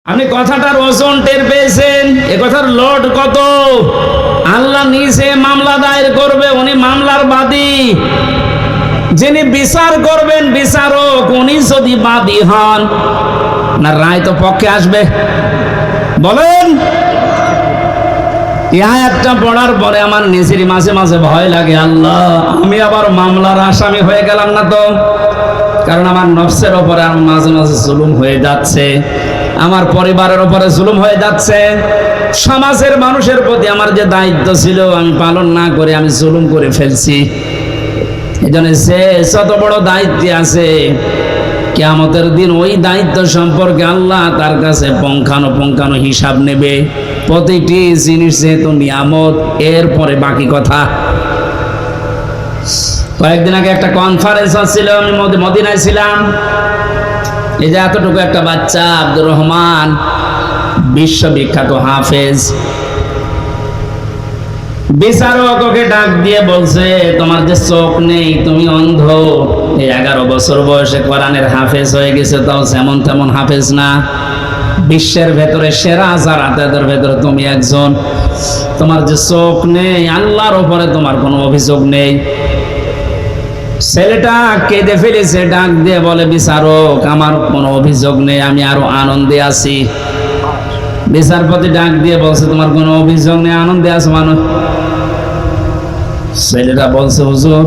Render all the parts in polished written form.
আপনি কথাটার ওজন টের পেয়েছেন? এ কথার লোড কত? আল্লাহ নিজে মামলা দায়ের করবে, উনি মামলার বাদী। যিনি বিচার করবেন বিচারক, উনি যদি বাদী হন, না রায় তো পক্ষে আসবে? বলেন। এই আয়াতটা পড়ার পরে আমার নিজেরই মাঝে মাঝে ভয় লাগে, আল্লাহ আমি আবার মামলার আসামি হয়ে গেলাম না তো? কারণ আমার নফসের ওপরে আমার মাঝে মাঝে জুলুম হয়ে যাচ্ছে, আমার পরিবারের উপরে জুলুম হয়ে যাচ্ছে, সমাজের মানুষের প্রতি আমার যে দায়িত্ব ছিল আমি পালন না করে আমি জুলুম করে ফেলছি। এই জন্য সে যত বড় দায়িত্ব আছে, কিয়ামতের দিন ওই দায়িত্ব সম্পর্কে আল্লাহ তার কাছে পুঙ্খানুপুঙ্খানু হিসাব নেবে। প্রতিটি জিনিস যেহেতু নিয়ামত, এরপরে বাকি কথা। কয়েকদিন আগে একটা কনফারেন্স হচ্ছিল, আমি মদিনায় ছিলাম। এই যে এতটুকু একটা বাচ্চা আব্দুর রহমান, বিশ্ববিখ্যাত হাফেজ, বিচারক ওকে ডাক দিয়ে বলছে, তোমার যে চোখ নেই, তুমি অন্ধ, এই 11 বছর বয়সে কোরআনের হাফেজ হয়ে গেছে, তাও যেমন তেমন হাফেজ না, বিশ্বের ভেতরে সেরা যারা তাদের ভেতরে তুমি একজন। তোমার যে চোখ নেই, আল্লাহর উপরে তোমার কোনো অভিযোগ নেই। ছেলেটা কেঁদে ফেলেছে, ডাক দিয়ে বলে, বিচারক আমার কোনো অভিযোগ নেই, আমি আরো আনন্দে আছি। বিচারপতি ডাক দিয়ে বলছে, তোমার কোনো অভিযোগ নেই, আনন্দে আছো মানুষ? ছেলেটা বলছে, হুজুর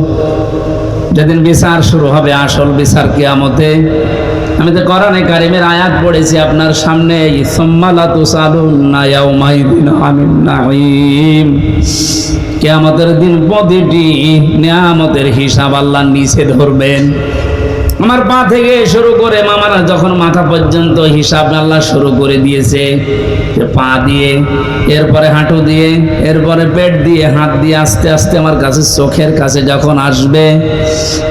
যেদিন বিচার শুরু হবে, আসল বিচার কিয়ামতে, আমি তো কোরআনে কারিমের আয়াত পড়েছি আপনার সামনে, সুম্মা লা তুসালুন্না ইয়াউমাইদিন আনিন নাঈম। কিয়ামতের দিন প্রতিটি নিয়ামতের হিসাব আল্লাহ নিচে ধরবেন। আমার পা থেকে শুরু করে মামারা যখন মাথা পর্যন্ত হিসাব আল্লাহ শুরু করে দিয়েছে, পা দিয়ে, এরপরে হাঁটু দিয়ে, এরপরে পেট দিয়ে, হাত দিয়ে, আস্তে আস্তে আমার কাছে চোখের কাছে যখন আসবে,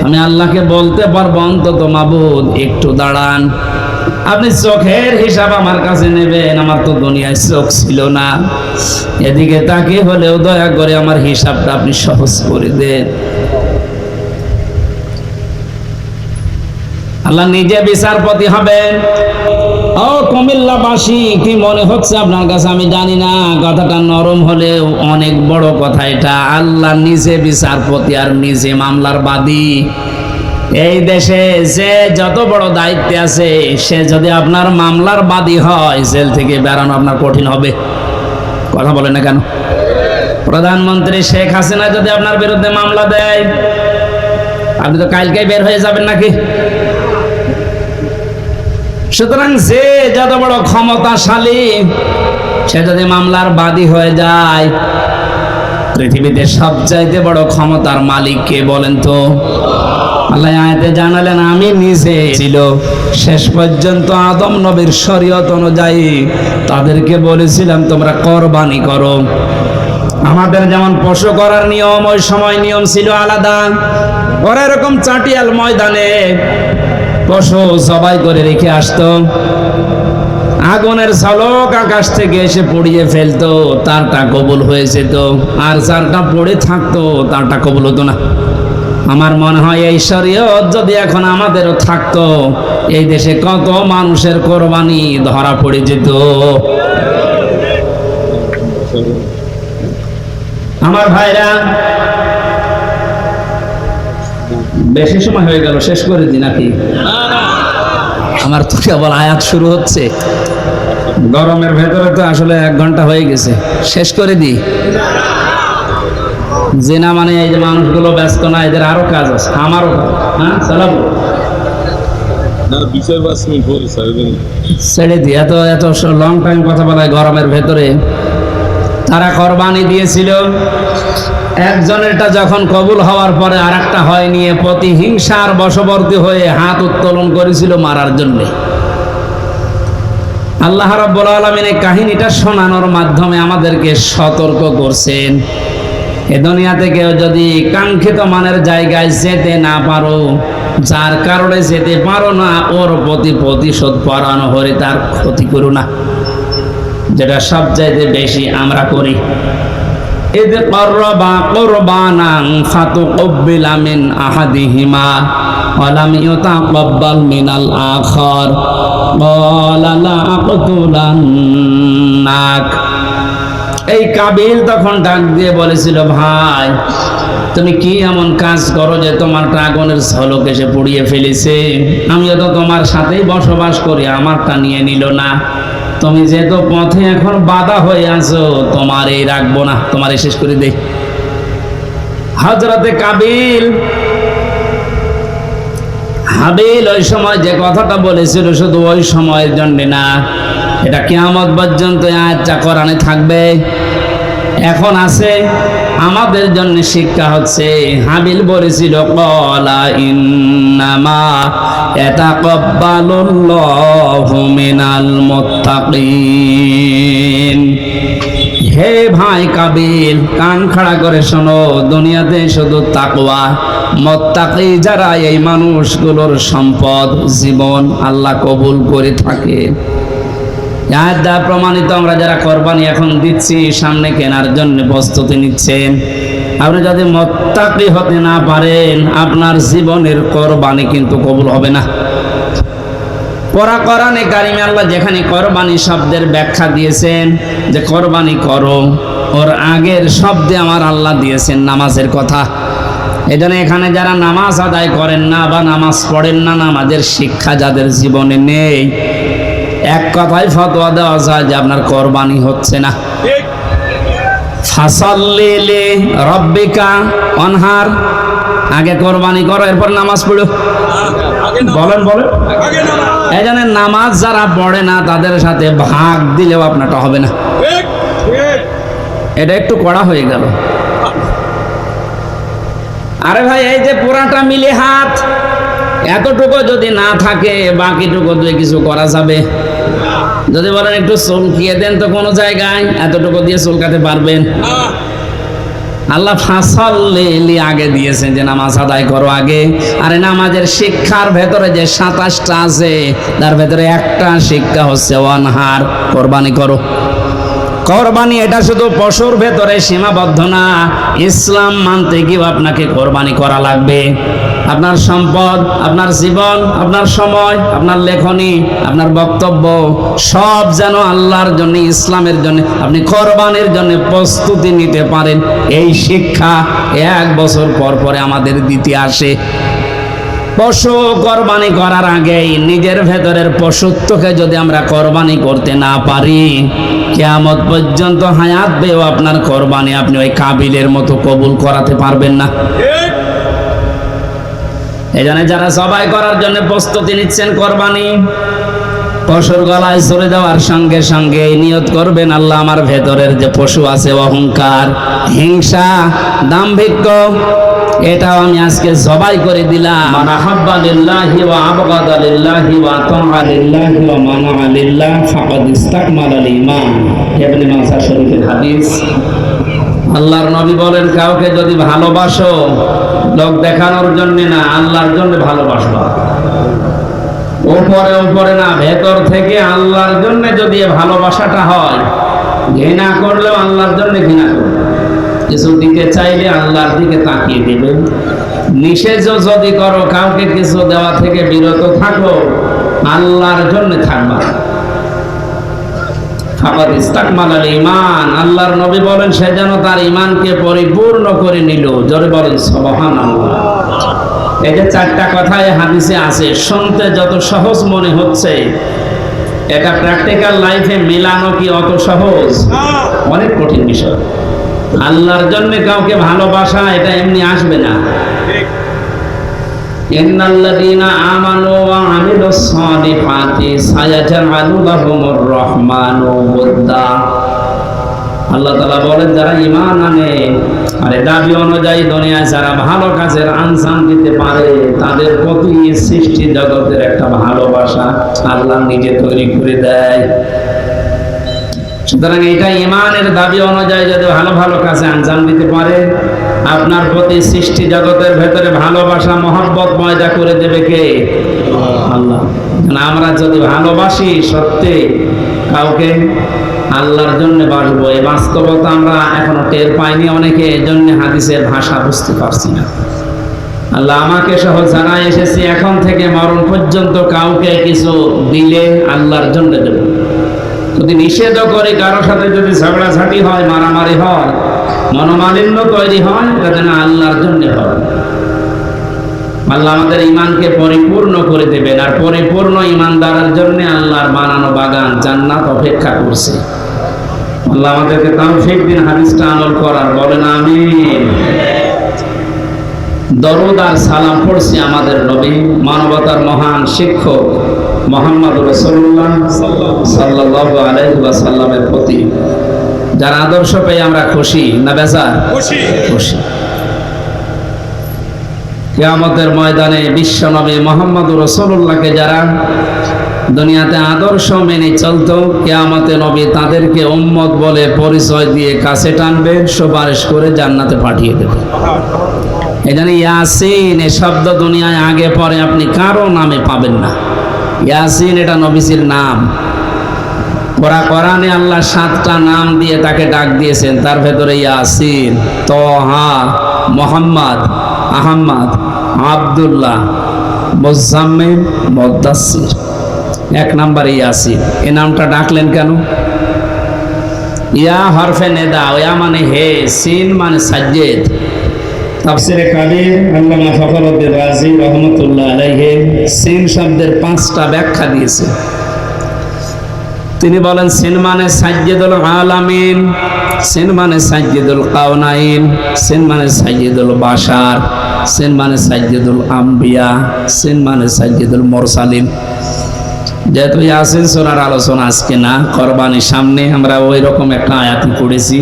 আমি আল্লাহকে বলতে পারবো, অন্তত মাবুদ একটু দাঁড়ান, আপনি চোখের হিসাব আমার কাছে নেবেন, আমার তো দুনিয়ায় চোখ ছিল না, এদিকে তাকে হলেও দয়া করে আমার হিসাবটা আপনি সহজ করে দেন। আল্লাহ নিজে বিচারপতি হবেন। ও কুমিল্লাবাসী, কি মনে হচ্ছে আপনার কাছে আমি জানি না, কথাটা নরম হলেও অনেক বড় কথা এটা। আল্লাহ নিজে বিচারপতি আর নিজে মামলার বাদী। এই দেশে যে যত বড় দায়িত্বে আছে, সে যদি আপনার মামলার বাদী হয়, জেল থেকে বেরানো আপনার কঠিন হবে। কথা বলে না কেন? প্রধানমন্ত্রী শেখ হাসিনা যদি আপনার বিরুদ্ধে মামলা দেয়, আপনি তো কালকেই বের হয়ে যাবেন নাকি? সুতরাং যে যত বড় ক্ষমতাশালী, সে যদি মামলার বাদী হয়ে যায়, পৃথিবীতে সবচাইতে বড় ক্ষমতার মালিক কে বলেন তো? আল্লাহ আয়াতে জানালেন, আমি নিজে ছিল শেষ পর্যন্ত আদম নবীর শরীয়ত অনুযায়ী তাদেরকে বলেছিলাম তোমরা কোরবানি করো। আমাদের যেমন পশু করার নিয়ম, ওই সময় নিয়ম ছিল আলাদা। ওরা এরকম চাটিয়াল ময়দানে পশু জবাই করে রেখে আসতো, আগুনের ঝলক আকাশ থেকে এসে পড়িয়ে ফেলতো, তারটা কবুল হয়ে যেত, আর যারটা পড়ে থাকতো তারটা কবুল হতো না। আমার মনে হয় এই শরীয়ত যদি এখন আমাদেরও থাকতো, এই দেশে কত মানুষের কোরবানি ধরা পড়ে যেত। আমার ভাইরা, বেশি সময় হয়ে গেল, শেষ করে দিই নাকি? আমার তো কেবল আয়াত শুরু হচ্ছে, গরমের ভেতরে তো আসলে 1 ঘন্টা হয়ে গেছে, শেষ করে দিই। যে না মানে এই যে মানুষগুলো ব্যস্ত না, এদের আরো কাজ আছে, আমারও কাজ। হ্যাঁ, চালাবো ছেড়ে দিই, এত এত লং টাইম কথা বলায় গরমের ভেতরে। তারা কোরবানি দিয়েছিল, একজনেরটা যখন কবুল হওয়ার পরে আর একটা হয়নি, প্রতিহিংসার বশবর্তী হয়ে হাত উত্তোলন করেছিল মারার জন্য। আল্লাহ রাব্বুল আলামিন এই কাহিনীটা শোনানোর মাধ্যমে আমাদেরকে সতর্ক করছেন, এ দুনিয়া থেকে যদি কাঙ্ক্ষিত মানের জায়গায় যেতে না পারো, যার কারণে যেতে পারো না, ওর প্রতি প্রতিশোধ পরানো হলে তার ক্ষতি করো না, যেটা সবচাইতে বেশি আমরা করি। إذ قربا قربانا فتقبل من أحدهما ولم يتقبل من الآخر ক্বালা লা আকতুলান্নাক। এই কাবিল তখন ডাক দিয়ে বলেছিল, ভাই তুমি কি এমন কাজ করো যে তোমারটা আগুনের ঝলক এসে পুড়িয়ে ফেলেছে? আমিও তো তোমার সাথেই বসবাস করি, আমারটা নিয়ে নিল না। তুমি যেহেতু পথে এখন বাধা হয়ে আছো, তোমার এই রাখবো না, তোমার শেষ করে দে। হযরতে কাবিল হাবিল ওই সময় যে কথাটা বলেছিল শুধু ওই সময়ের জন্য না, এটা কিয়ামত পর্যন্ত আয়াতটা কোরআনে থাকবে, এখন আছে, আমাদের জন্য শিক্ষা হচ্ছে। হাবিল বলেছিল, ক্বালা ইন্নামা ইয়াতাকাব্বালুল্লাহু মিনাল মুত্তাকিন। হে ভাই কাবিল, কান খাড়া করে শোনো, দুনিয়াতে শুধু তাকওয়া মুত্তাকি যারা, এই মানুষগুলোর সম্পদ জীবন আল্লাহ কবুল করে থাকে। দ্বারা প্রমাণিত আমরা যারা কোরবানি এখন দিচ্ছি, সামনে কেনার জন্য প্রস্তুতি নিচ্ছেন, আপনি যদি মুত্তাকি হতে না পারেন, আপনার জীবনের কোরবানি কিন্তু কবুল হবে না। কোরআনে কারিমে আল্লাহ যেখানে কোরবানি শব্দের ব্যাখ্যা দিয়েছেন যে কোরবানি করো, ওর আগের শব্দে আমার আল্লাহ দিয়েছেন নামাজের কথা। এজন্য এখানে যারা নামাজ আদায় করেন না বা নামাজ পড়েন না, নামাজের শিক্ষা যাদের জীবনে নেই, এক কথায় ফতোয়া দেওয়া যায় যে আপনার কোরবানি হচ্ছে না। ফাসাল্লি লি রাব্বিকা ওয়ানহার, আগে কোরবানি করো, এরপর নামাজ পড়ো। বলেন বলেন, এই জন্য নামাজ যারা পড়ে না তাদের সাথে ভাগ দিলেও আপনারটা হবে না। এটা একটু কড়া হয়ে গেল। আরে ভাই, এই যে পুরাটা মিলে হাত, এতটুকু যদি না থাকে বাকিটুকু দিয়ে কিছু করা যাবে? যদি বলেন একটু চুলকিয়ে দেন তো কোনো জায়গায়, এতটুকু দিয়ে চুলকাতে পারবেন? আল্লাহ ফাসাল্লি আগে দিয়েছেন যে নামাজ আদায় করো আগে। আরে নামাজের শিক্ষার ভেতরে যে 27টা আছে, তার ভেতরে একটা শিক্ষা হচ্ছে ওয়ানহার, কোরবানি করো। কোরবানি এটা শুধু পশুর ভেতরে সীমাবদ্ধ না, ইসলাম মানতে গিয়েও আপনাকে কোরবানি করা লাগবে। আপনার সম্পদ, আপনার জীবন, আপনার সময়, আপনার লেখনী, আপনার বক্তব্য সব যেন আল্লাহর জন্য, ইসলামের জন্য, আপনি কোরবানির জন্য প্রস্তুতি নিতে পারেন। এই শিক্ষা 1 বছর পর পরে আমাদের দিতে আসে। পশু কোরবানি করার আগেই নিজের ভেতরের পশুত্বকে যদি আমরা কোরবানি করতে না পারি, কিয়ামত পর্যন্ত হায়াত বেও আপনার কোরবানি আপনি ওই কাবিলের মতো কবুল করাতে পারবেন না। এই জন্য যারা জবাই করার জন্য প্রস্তুতি নিচ্ছেন, কোরবানি পশুর গলায় ছুরি দেওয়ার সঙ্গে সঙ্গে নিয়ত করবেন, আল্লাহ আমার ভেতরের যে পশু আছে, অহংকার, হিংসা, দাম্ভিক্য, এটাও আমি আজকে জবাই করে দিলাম। মানা হাব্বা লিল্লাহি ওয়া আবগাদা লিল্লাহি ওয়া তাআ লিল্লাহি ওয়া মানা লিল্লাহ ফাকাদ ইসতাকমালাল ঈমান। ইবনে মাজাহ শরীফের হাদিস। আল্লাহর নবী বলেন, কাউকে যদি ভালোবাসো লোক দেখানোর জন্য না, আল্লাহর জন্য ভালোবাসবা। উপরে উপরে না, ভেতর থেকে আল্লাহর জন্য যদি ভালোবাসাটা হয়, ঘৃণা করলেও আল্লাহর জন্য ঘৃণা করবে। কিছু দিতে চাইলে আল্লাহর দিকে তাকিয়ে দেবে। নিষেধ যদি করো, কাউকে কিছু দেওয়া থেকে বিরত থাকো, আল্লাহর জন্য থাকবা। ফাকাদ ইসতাকমালাল ঈমান। আল্লাহর নবী বলেন, সে যেন তার ঈমানকে পরিপূর্ণ করে নিল। জোরে বলেন সুবহানাল্লাহ। এই যে 4টা কথা এই হাদিসে আছে, শুনতে যত সহজ মনে হচ্ছে, এটা প্র্যাকটিক্যাল লাইফে মেলানো কি অত সহজ? অনেক কঠিন বিষয়। আল্লাহর জন্য কাউকে ভালোবাসা এটা এমনি আসবে না। ইন্নাল্লাযীনা আমানু ওয়া আমিলুস সালিহাতি সায়াজআলু লাহুমুর রাহমানু ওয়াদ্দা। আল্লাহ তাআলা বলেন, যারা ঈমান আনে আর দাবি অনুযায়ী দুনিয়ায় যারা ভালো কাজের আঞ্জাম দিতে পারে, তাদের প্রতি সৃষ্টি জগতের একটা ভালোবাসা আল্লাহ নিজে তৈরি করে দেয়। সুতরাং এটা ঈমানের দাবি অনুযায়ী যদি ভালো ভালো কাজে আঞ্জাম দিতে পারে, আপনার প্রতি সৃষ্টি জগতের ভেতরে ভালোবাসা, মহব্বত পয়দা করে দেবে কে? আল্লাহ। আমরা যদি ভালোবাসি সত্যি কাউকে, আল্লাহর জন্য বাসবো, এই বাস্তবতা আমরা এখনো টের পাইনি অনেকে, এজন্য হাদিসের ভাষা বুঝতে পারছি না। আল্লাহ আমাকে সহ জানাই এসেছি, এখন থেকে মরণ পর্যন্ত কাউকে কিছু দিলে আল্লাহর জন্য দেব। যদি নিষেধ করে কারো সাথে যদি ঝগড়াঝাটি হয়, মারামারি হয়, মনোমালিন্য তৈরি হয়, এটা যেন আল্লাহর জন্য হয়। আল্লাহ আমাদের ইমানকে পরিপূর্ণ করে দেবেন, আর পরিপূর্ণ ইমানদারের জন্য আল্লাহর বানানো বাগান জান্নাত অপেক্ষা করছে। আল্লাহ আমাদেরকে তৌফিক দিন হাদিসটা আমল করার, বলেন আমিন। দরুদ আর সালাম পড়ছি আমাদের নবী, মানবতার মহান শিক্ষক মুহাম্মদ রাসূলুল্লাহ সাল্লাল্লাহু আলাইহি ওয়াসাল্লামের প্রতি, যার আদর্শ পেয়ে আমরা খুশি না বেজার? খুশি। কিয়ামতের ময়দানে বিশ্ব নবী মুহাম্মদ রাসূলুল্লাহকে যারা দুনিয়াতে আদর্শ মেনে চলতো, কিয়ামতে নবী তাদেরকে উম্মত বলে পরিচয় দিয়ে কাছে টানবে, সুপারিশ করে জান্নাতে পাঠিয়ে দেবে। এই জন্য ইয়াসিন এ শব্দ দুনিয়ায় আগে পরে আপনি কারো নামে পাবেন না। ইয়াসিন এটা নবীজির নাম। কোরআনে আল্লাহ 7টা নাম দিয়ে তাকে ডাক দিয়েছেন, তার ভেতরে ইয়াসিন, তহা, মুহাম্মদ, আহমদ, আব্দুল্লাহ, মুজাম্মিল, মুদাসসির। 1 নম্বরে ইয়াসিন। এই নামটা ডাকলেন কেন? ইয়া হরফে নেদা, ইয়া মানে হে, সিন মানে সাজ্জেদ। তাফসিরে কাবীর আল্লামা ফখরুদ্দীন রাজি রাহমাতুল্লাহ আলাইহি সিন শব্দের 5টা ব্যাখ্যা দিয়েছে। তিনি বলেন সিন মানে সাজ্জেদুল আলামিন, সিন মানে সাজ্জেদুল কাওনাইন, সিন মানে সাজ্জেদুল বাশার, সিন মানে সাজ্জেদুল আম্বিয়া, সিন মানে সাজ্জেদুল মুরসালিন। যেহেতু ইয়াসিন সূরার আলোচনা আজকে না, কোরবানির সামনে আমরা ওই রকম একটা আয়াত পড়েছি,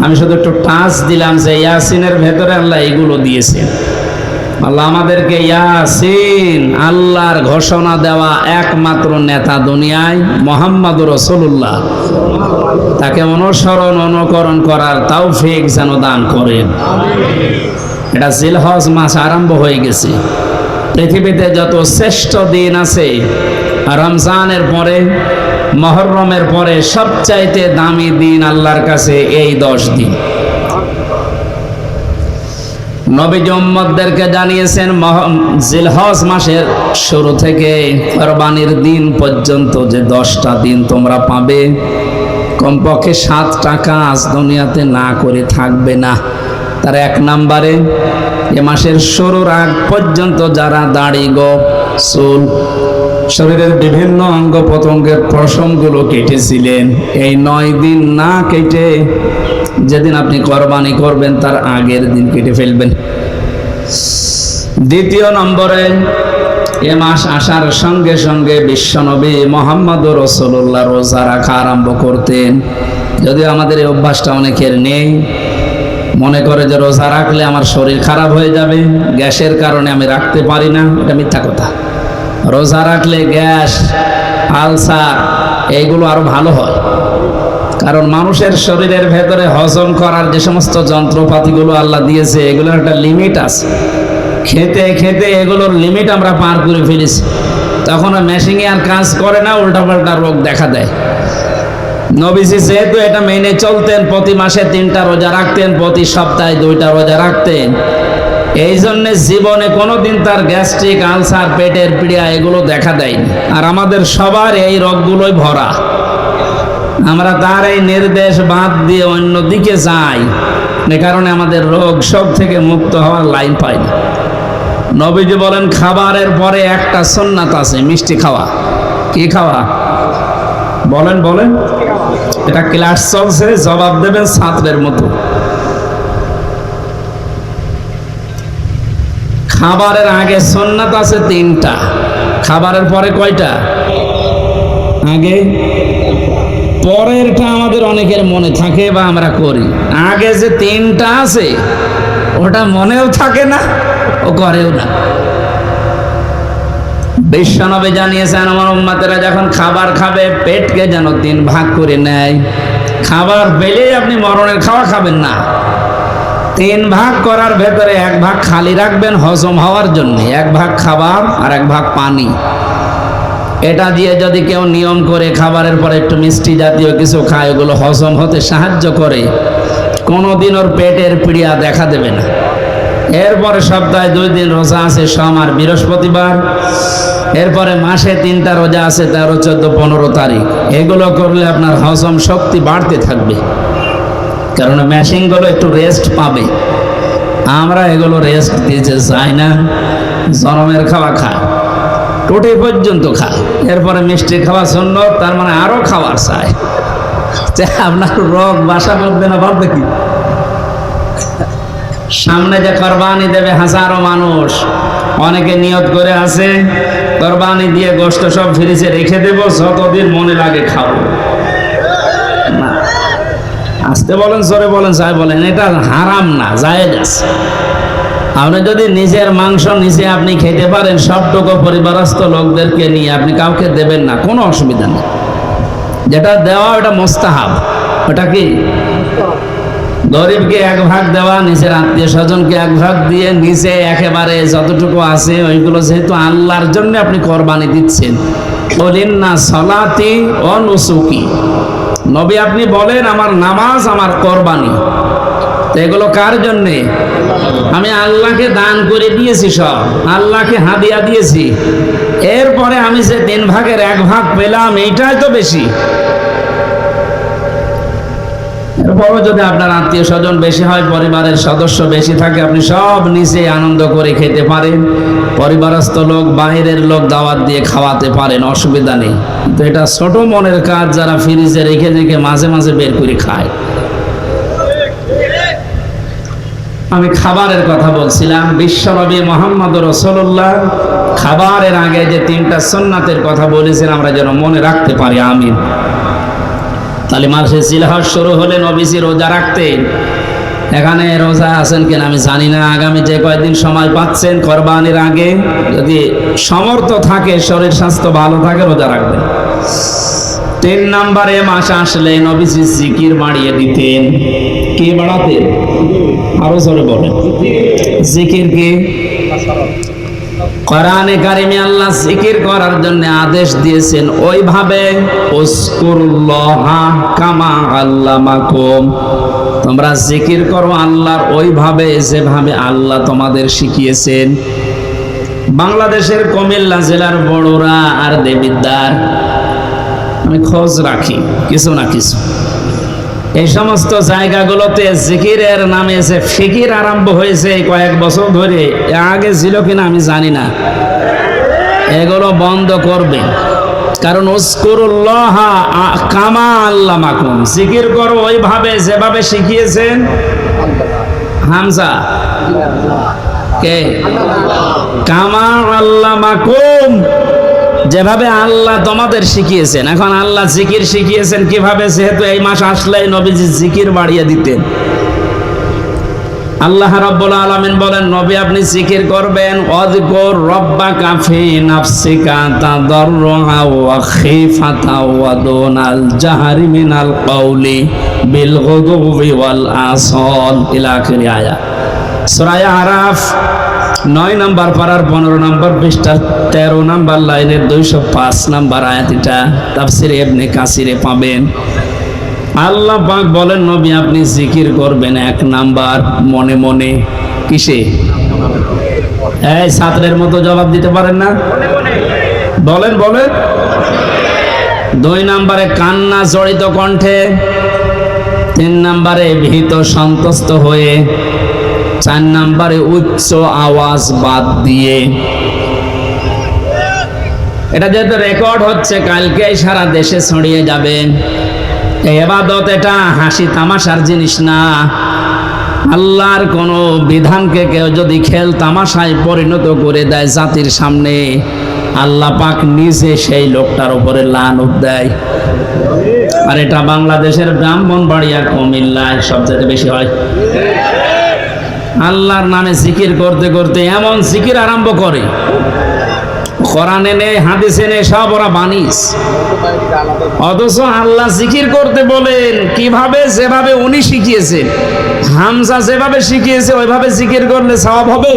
আমি শুধু একটু টাচ দিলাম যে ইয়াসিনের ভেতরে আল্লাহ এগুলো দিয়েছেন। আল্লাহ আমাদেরকে ইয়াসিন, আল্লাহর ঘোষণা দেওয়া একমাত্র নেতা দুনিয়ায় মুহাম্মদুর রাসূলুল্লাহ, তাকে অনুকরণ করার তৌফিক যেন দান করেন। এটা জিলহজ মাস আরম্ভ হয়ে গেছে। পৃথিবীতে যত শ্রেষ্ঠ দিন আছে, রমজানের পরে, মুহররমের পরে সবচাইতে দামি দিন আল্লাহর কাছে এই 10 দিন। নবীজি উম্মতদেরকে জানিয়েছেন জিলহজ মাসের শুরু থেকে কুরবানির দিন পর্যন্ত যে 10টা দিন তোমরা পাবে, কমপক্ষে 7টা কাজ দুনিয়াতে না করে থাকবে না। তার 1 নম্বরে, এ মাসের শুরুর আগ পর্যন্ত যারা দাড়ি, গোঁফ, চুল, শরীরের বিভিন্ন অঙ্গ প্রত্যঙ্গের পশমগুলো কেটেছিলেন, এই 9 দিন না কেটে যেদিন আপনি কোরবানি করবেন তার আগের দিন কেটে ফেলবেন। 2 নম্বরে, এ মাস আসার সঙ্গে সঙ্গে বিশ্বনবী মুহাম্মদুর রাসূলুল্লাহ রোজা রাখা আরম্ভ করতেন। যদিও আমাদের এই অভ্যাসটা অনেকের নেই, মনে করে যে রোজা রাখলে আমার শরীর খারাপ হয়ে যাবে, গ্যাসের কারণে আমি রাখতে পারি না। এটা মিথ্যা কথা। রোজা রাখলে গ্যাস, আলসার এইগুলো আরো ভালো হয়, কারণ মানুষের শরীরের ভেতরে হজম করার যে সমস্ত যন্ত্রপাতিগুলো আল্লাহ দিয়েছে, এগুলোর একটা লিমিট আছে। খেতে খেতে এগুলোর লিমিট আমরা পার করে ফেলেছি, তখন মেশিনে আর কাজ করে না, উল্টাপাল্টা রোগ দেখা দেয়। নবীজি যেহেতু এটা মেনে চলতেন, প্রতি মাসে 3টা রোজা রাখতেন, প্রতি সপ্তাহে 2টা রোজা রাখতেন, এই জন্যে জীবনে কোনোদিন তার গ্যাস্ট্রিক, আলসার, পেটের পীড়া এগুলো দেখা দেয়নি। আর আমাদের সবার এই রোগগুলোই ভরা। আমরা তার এই নির্দেশ বাদ দিয়ে অন্যদিকে যাই, এ কারণে আমাদের রোগ সব থেকে মুক্ত হওয়ার লাইন পাই না। নবীজি বলেন খাবারের পরে একটা সুন্নাত আছে, মিষ্টি খাওয়া। কি খাওয়া? বলেন বলেন। এটা ক্লাস চলছে, জবাব দেবেন ছাত্রের মতো। খাবারের আগে সুন্নাত আছে 3টা, খাবারের পরে কয়টা? আগে। পরেরটা আমাদের অনেকের মনে থাকে বা আমরা করি। আগে যে 3টা আছে ওটা মনেও থাকে না, ও করেও না। বিশ্বনবী জানিয়েছেন আমার উম্মতেরা যখন খাবার খাবে, পেটকে যেন 3 ভাগ করে নেয়। খাবার পেলেই আপনি মরণের খাওয়া খাবেন না। 3 ভাগ করার ভেতরে 1 ভাগ খালি রাখবেন হজম হওয়ার জন্য, 1 ভাগ খাবার আর 1 ভাগ পানি। এটা দিয়ে যদি কেউ নিয়ম করে খাবারের পরে একটু মিষ্টি জাতীয় কিছু খায়, ওগুলো হজম হতে সাহায্য করে, কোনোদিন ওর পেটের পীড়া দেখা দেবে না। এরপরে সপ্তাহে 2 দিন রোজা আছে, সোম আর বৃহস্পতিবার। এরপরে মাসে 3টা রোজা আছে, 13, 14, 15 তারিখ। এগুলো করলে আপনার হজম শক্তি বাড়তে থাকবে, কারণ মেশিনগুলো একটু রেস্ট পাবে। আমরা এগুলো রেস্ট দিতে চাই না, জনমের খাওয়া খায়, টুটি পর্যন্ত খায়, এরপরে মিষ্টি খাওয়া সুন্নত, তার মানে আরো খাওয়ার চাই। আপনার রোগ বাসা করবে না, ভাববে কি? সামনে যে কোরবানি দেবে হাজারো মানুষ, অনেকে নিয়ত করে আছে কোরবানি দিয়ে গোশত সব ফ্রিজে রেখে দেব, যতদিন মনে লাগে খাবো না। আসতে বলেন, জোরে বলেন, যাই বলেন, এটা হারাম না, জায়েজ আছে। আপনি যদি নিজের মাংস নিজে আপনি খেতে পারেন, সবটুকু পরিবারস্থ লোকদেরকে নিয়ে আপনি কাউকে দেবেন না, কোনো অসুবিধা নেই। যেটা দেওয়া ওটা মুস্তাহাব। ওটা কি? গরিবকে 1 ভাগ দেওয়া, নিজের আত্মীয় স্বজনকে 1 ভাগ দিয়ে নিজে একেবারে যতটুকু আছে ওইগুলো, যেহেতু আল্লাহর জন্য আপনি কোরবানি দিচ্ছেন। বলিন্না সলাতি ও নুসুকি, নবী আপনি বলেন আমার নামাজ, আমার কোরবানি। তো এগুলো কার জন্যে? আমি আল্লাহকে দান করে দিয়েছি, সব আল্লাহকে হাদিয়া দিয়েছি। এরপরে আমি যে 3 ভাগের 1 ভাগ পেলাম, এইটাই তো বেশি। এরপরও যদি আপনার আত্মীয় স্বজন বেশি হয়, পরিবারের সদস্য বেশি থাকে, আপনি সব নিজে আনন্দ করে খেতে পারেন, পরিবারস্থ লোক, বাইরের লোক দাওয়াত দিয়ে খাওয়াতে পারেন, অসুবিধা নেই। তো এটা ছোট মনের কাজ, যারা ফ্রিজে রেখে রেখে মাঝে মাঝে বের করে খায়। আমি খাবারের কথা বলছিলাম। বিশ্বনবী মুহাম্মদ রাসূলুল্লাহ খাবারের আগে যে 3টা সুন্নাতের কথা বলেছেন, আমরা যেন মনে রাখতে পারি। আমিন। তাহলে মাসে জিলহজ শুরু হলে নবীজি রোজা রাখতেন। এখানে রোজা আছেন কিনা আমি জানি না। আগামী যে কয়েকদিন সময় পাচ্ছেন কোরবানির আগে, যদি সমর্থ থাকে, শরীর স্বাস্থ্য ভালো থাকে, রোজা রাখবেন। 3 নম্বরে মাস আসলে নবীজি জিকির বাড়িয়ে দিতেন। কি বাড়াতেন? আরো জোরে বলেন। জিকির কি? কোরআনে কারিমে আল্লাহ জিকির করার জন্য আদেশ দিয়েছেন, ওইভাবে উযকুরুল্লাহা কামা আল্লামাকুম, তোমরা জিকির করো আল্লাহর ওইভাবে যেভাবে আল্লাহ তোমাদের শিখিয়েছেন। বাংলাদেশের কুমিল্লা জেলার বড়ুরা আর দেবিদ্বার আমি খোঁজ রাখি কিছু না কিছু। এই সমস্ত জায়গাগুলোতে জিকিরের নামে যে ফিকির আরম্ভ হয়েছে এই কয়েক বছর ধরে, আগে ছিল কিনা আমি জানি না। এগুলো বন্ধ করবে, কারণ উযকুরুল্লাহ কামা আল্লামাকুম, জিকির করো ওইভাবে যেভাবে শিখিয়েছেন। হামজা কে? কামা আল্লামাকুম, যেভাবে আল্লাহ তোমাদের শিখিয়েছেন। এখন আল্লাহ জিকির শিখিয়েছেন কিভাবে? যেহেতু এই মাস আসলেই নবীজি জিকির বাড়িয়ে দিতেন। আল্লাহ রাব্বুল আলামিন বলেন, নবী আপনি জিকির করবেন, ওয়াযকুর রাব্বাকা ফি নাফসিকা তাদাররুআ ওয়া খিফাতা ওয়া দুনাল জাহরি মিনাল কাওলি বিল গুদুবি ওয়াল আসাল ইলা আখির আয়াত। সূরা আরাফ 9 নম্বর পারার 15 নম্বর পৃষ্ঠার 13 নম্বর লাইনের 205 নম্বর আয়াত। এটা তাফসীর ইবনে কাসিরে পাবেন। আল্লাহ পাক বলেন, নবী আপনি জিকির করবেন 1 নাম্বার মনে মনে। কিসে? এই ছাত্রের মতো জবাব দিতে পারেন না? বলেন বলেন। 2 নম্বরে কান্না জড়িত কণ্ঠে। 3 নম্বরে ভীত সন্তুষ্ট হয়ে। 4 নম্বরে উচ্চ আওয়াজ বাদ দিয়ে। এটা যেহেতু রেকর্ড হচ্ছে, কালকে সারা দেশে ছড়িয়ে যাবে। এই ইবাদত এটা হাসি তামাশার জিনিস না। আল্লাহর কোন বিধানকে কেউ যদি খেল তামাশায় পরিণত করে দেয় জাতির সামনে, আল্লাহ পাক নিজে সেই লোকটার উপরে লানত দেয়। আর এটা বাংলাদেশের ব্রাহ্মণবাড়িয়া, কুমিল্লায় সবচেয়ে বেশি হয়। আল্লাহর নামে জিকির করতে করতে এমন জিকির আরম্ভ করে, কোরআনে নেই, হাদিসে নেই, সব ওরা বানিস। অথচ আল্লাহ জিকির করতে বলেন কিভাবে? যেভাবে উনি শিখিয়েছেন। হামজা যেভাবে শিখিয়েছে ওইভাবে জিকির করলে সওয়াব হবে।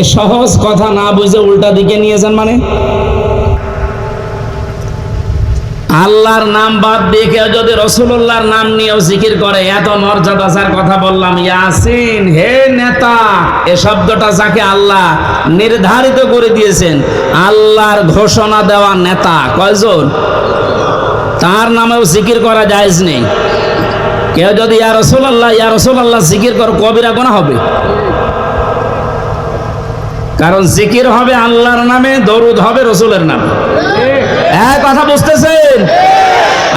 এ সহজ কথা না বুঝে উল্টা দিকে নিয়ে যান। মানে আল্লাহর নাম বাদ দিয়ে কেউ যদি রাসূলুল্লাহর নাম নিয়েও জিকির করে, এত মর্যাদা যার কথা বললাম, ইয়াসিন, হে নেতা, এ শব্দটা যাকে আল্লাহ নির্ধারিত করে দিয়েছেন, আল্লাহর ঘোষণা দেওয়া নেতা কয়জন, তার নামেও জিকির করা জায়েজ নেই। কেউ যদি ইয়া রাসূলুল্লাহ জিকির করে, কবিরা গুনাহ হবে। কারণ জিকির হবে আল্লাহর নামে, দরুদ হবে রাসূলের নামে। এক কথা বুঝতেছেন?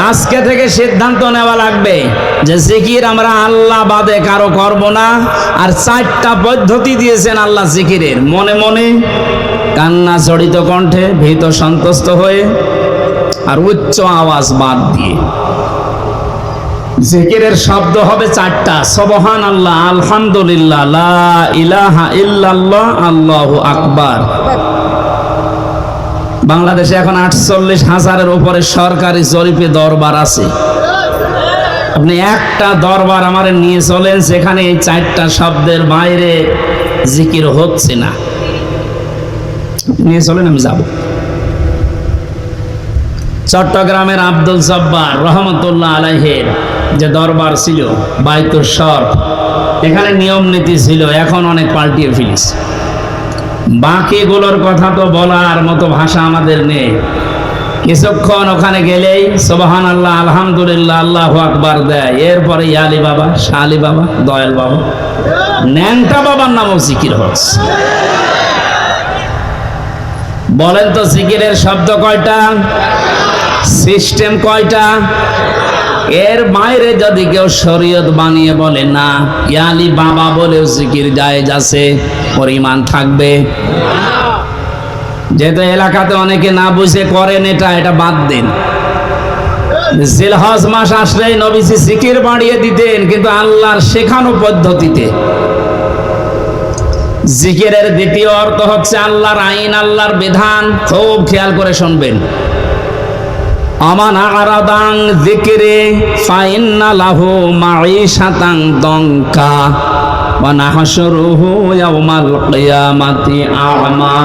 আজকে থেকে সিদ্ধান্ত নেওয়া লাগবে যে জিকির আমরা আল্লাহ বাদে কারো করব না। আর 4টা পদ্ধতি দিয়েছেন আল্লাহ জিকিরের, মনে মনে, কান্না জড়িত কণ্ঠে, ভীত সন্তুষ্ট হয়ে, আর উচ্চ আওয়াজ বাদ দিয়ে। জিকিরের শব্দ হবে 4টা, সুবহানাল্লাহ, আলহামদুলিল্লাহ, লা ইলাহা ইল্লাল্লাহ, আল্লাহু আকবার। বাংলাদেশে এখন 48,000-এর উপরে সরকারি জরিপে দরবার আছে। আপনি একটা দরবার আমার নিয়ে চলেন, সেখানে এই 4টা শব্দের বাইরে জিকির হচ্ছে না, নিয়ে চলেন, আমি যাব। চট্টগ্রামের আব্দুল জব্বার রহমতুল্লাহ আলাইহির যে দরবার ছিল বাইতুল শরফ, এখানে নিয়ম নীতি ছিল, এখন অনেক পাল্টিয়ে ফেলিস। বাকিগুলোর কথা তো বলার মতো ভাষা আমাদের নেই। কিছুক্ষণ ওখানে গেলেই সুবহানাল্লাহ, আলহামদুলিল্লাহ, আল্লাহু আকবার দেয়, এরপরে ইয়ালি বাবা, শালি বাবা, দয়াল বাবা, ন্যাংটা বাবার নামও জিকির হচ্ছে। বলেন তো জিকিরের শব্দ কয়টা, সিস্টেম কয়টা? এর বাইরে যদি কেউ শরীয়ত বানিয়ে বলে না, ইয়ালি বাবা বলেও জিকির জায়েজ আছে, পরিমাণ থাকবে। যেহেতু এলাকাতে অনেকে না বুঝে করেন, এটা বাদ দিন। জিলহজ মাস আসলেই নবীজি জিকির বাড়িয়ে দিতেন, কিন্তু আল্লাহর শেখানো পদ্ধতিতে। জিকিরের দ্বিতীয় অর্থ হচ্ছে আল্লাহর আইন, আল্লাহর বিধান। খুব খেয়াল করে শুনবেন। আমান আরাদাং যিকরি ফাইন্না লাহু মাঈশাতান দঙ্কা ওয়া নাহশুরুহু ইয়াওমাল কিয়ামাতি আ'মা।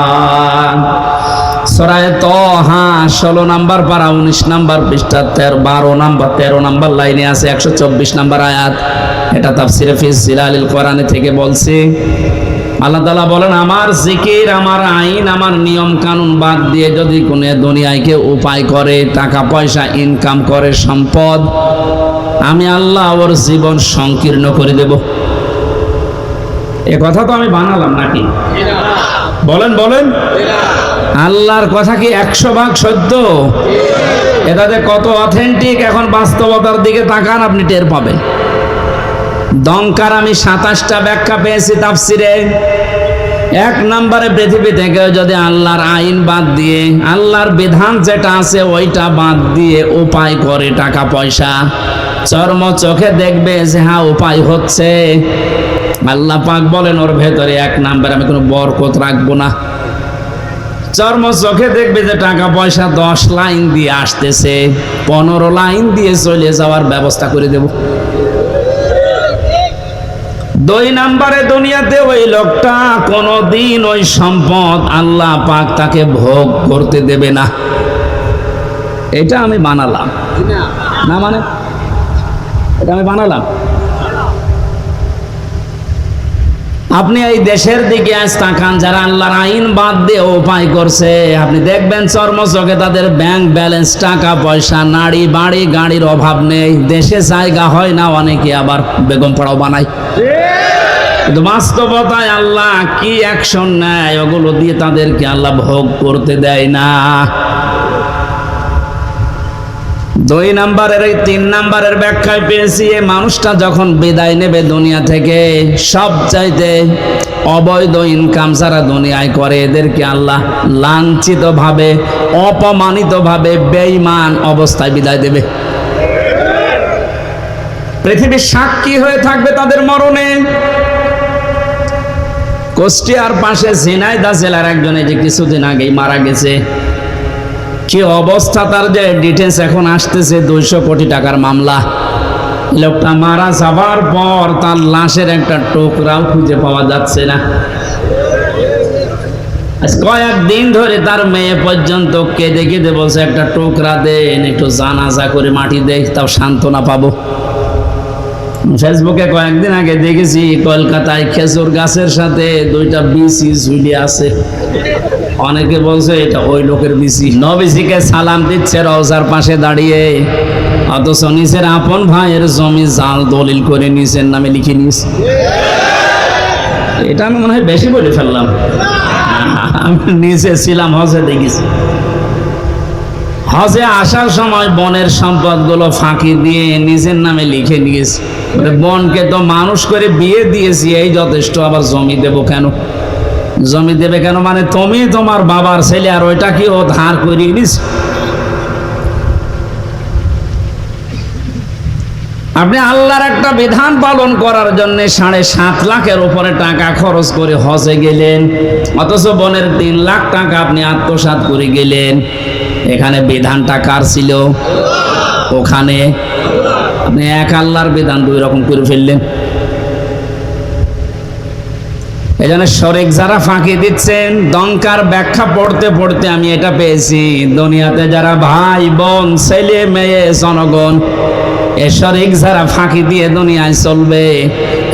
সূরা তাহা 16 নম্বর পারা 19 নম্বর পৃষ্ঠা 13 নম্বর লাইনে আছে 124 নম্বর আয়াত। এটা তাফসিরে ফি জিলালিল কোরআনে থেকে বলছি। আল্লাহ তাআলা বলেন, আমার জিকির, আমার আইন, আমার নিয়ম কানুন বাদ দিয়ে যদি কোনো দুনিয়ায় কেউ উপায় করে, টাকা পয়সা ইনকাম করে, সম্পদ, আমি আল্লাহ ওর জীবন সংকীর্ণ করে দেব। এ কথা তো আমি বানালাম নাকি? বলেন বলেন, আল্লাহর কথা কি 100 ভাগ সত্য? এটাতে কত অথেন্টিক, এখন বাস্তবতার দিকে তাকান, আপনি টের পাবেন। দঙ্কার আমি 27টা ব্যাখ্যা পেয়েছি তাফসিরে। 1 নম্বরে, পৃথিবী থেকে যদি আল্লাহর আইন বাদ দিয়ে, আল্লাহর বিধান যেটা আছে ওইটা বাদ দিয়ে উপায় করে টাকা পয়সা, চর্ম চোখে দেখবে যে হ্যাঁ উপায় হচ্ছে, আল্লাহ পাক বলেন ওর ভেতরে 1 নম্বরে আমি কোনো বরকত রাখবো না। চর্ম চোখে দেখবে যে টাকা পয়সা 10 লাইন দিয়ে আসতেছে, 15 লাইন দিয়ে চলে যাওয়ার ব্যবস্থা করে দেব। 2 নম্বরে, দুনিয়াতে ওই লোকটা কোনদিন ওই সম্পদ আল্লাহ পাক তাকে ভোগ করতে দেবে না। এটা আমি বানালাম না, মানে এটা আমি বানালাম। আপনি এই দেশের দিকে আজ তাকান, যারা আল্লাহর আইন বাদ দিয়ে উপায় করছে, আপনি দেখবেন চর্মচোখে তাদের ব্যাংক ব্যালেন্স, টাকা পয়সা, নাড়ি বাড়ি গাড়ির অভাব নেই, দেশে জায়গা হয় না, অনেকে আবার বেগম পাড়াও বানায়। কিন্তু বাস্তবতায় আল্লাহ কি অ্যাকশন নেয়, ওগুলো দিয়ে তাদেরকে আল্লাহ ভোগ করতে দেয় না। 2 নম্বরের, এই 3 নম্বরের ব্যাখ্যায় পেয়েছি, এই মানুষটা যখন বিদায় নেবে দুনিয়া থেকে, সব চাইতে অবৈধ ইনকাম যারা দুনিয়ায় করে, এদেরকে আল্লাহ লাঞ্ছিত ভাবে, অপমানিত ভাবে, বেঈমান অবস্থায় বিদায় দেবে। পৃথিবীর সাক্ষী হয়ে থাকবে তাদের মরণে। কুষ্টিয়ার পাশে ঝিনাইদহ জেলার একজনে যে কিছুদিন আগেই মারা গেছে, কি অবস্থা তার, যে ডিটেলস এখন আসতেছে, 200 কোটি টাকার মামলা। লোকটা মারা যাবার পর তার লাশের একটা টুকরাও খুঁজে পাওয়া যাচ্ছে না। আজ কয়েকদিন ধরে তার মেয়ে পর্যন্ত কেঁদে কেঁদে বলছে একটা টোকরা দেন, একটু জানাজা করে মাটি দেয়, তাও সান্ত্বনা পাবো। ফেসবুকে কয়েকদিন আগে দেখেছি কলকাতায় খেজুর গাছের সাথে দুইটা বিসি ঝুলি আছে। অনেকে বলছে এটা ওই লোকের বিসি। নবীজিকে সালাম দিচ্ছে রওজার পাশে দাঁড়িয়ে, অথচ নিজের আপন ভাইয়ের জমি জাল দলিল করে নিজের নামে লিখে নিয়েছে। এটা আমি মনে হয় বেশি বলে ফেললাম। আমি নিজে ছিলাম হজে, দেখেছি। হজে আসার সময় বনের সম্পদগুলো ফাঁকি দিয়ে নিজের নামে লিখে নিয়েছে। বনকে তো মানুষ করে বিয়ে দিয়েছি, এই যথেষ্ট, আবার জমি দেব কেন? জমি দেবে কেন মানে তুমি তোমার বাবার ছেলে, আর ওইটা কি ও ধার করিয়ে নিস? আপনি আল্লাহর একটা বিধান পালন করার জন্য 7.5 লাখের উপরে টাকা খরচ করে হজে গেলেন, অথচ বনের 3 লাখ টাকা আপনি আত্মসাৎ করে গেলেন। এখানে বিধানটা কার ছিল? ওখানে আপনি এক আল্লাহর বিধান 2 রকম করে ফেললেন। এই জন্য শরিক যারা ফাঁকি দিচ্ছেন, দঙ্কার ব্যাখ্যা পড়তে পড়তে আমি এটা পেয়েছি, দুনিয়াতে যারা ভাই বোন ছেলে মেয়ে জনগণ এ শরিক যারা ফাঁকি দিয়ে দুনিয়ায় চলবে,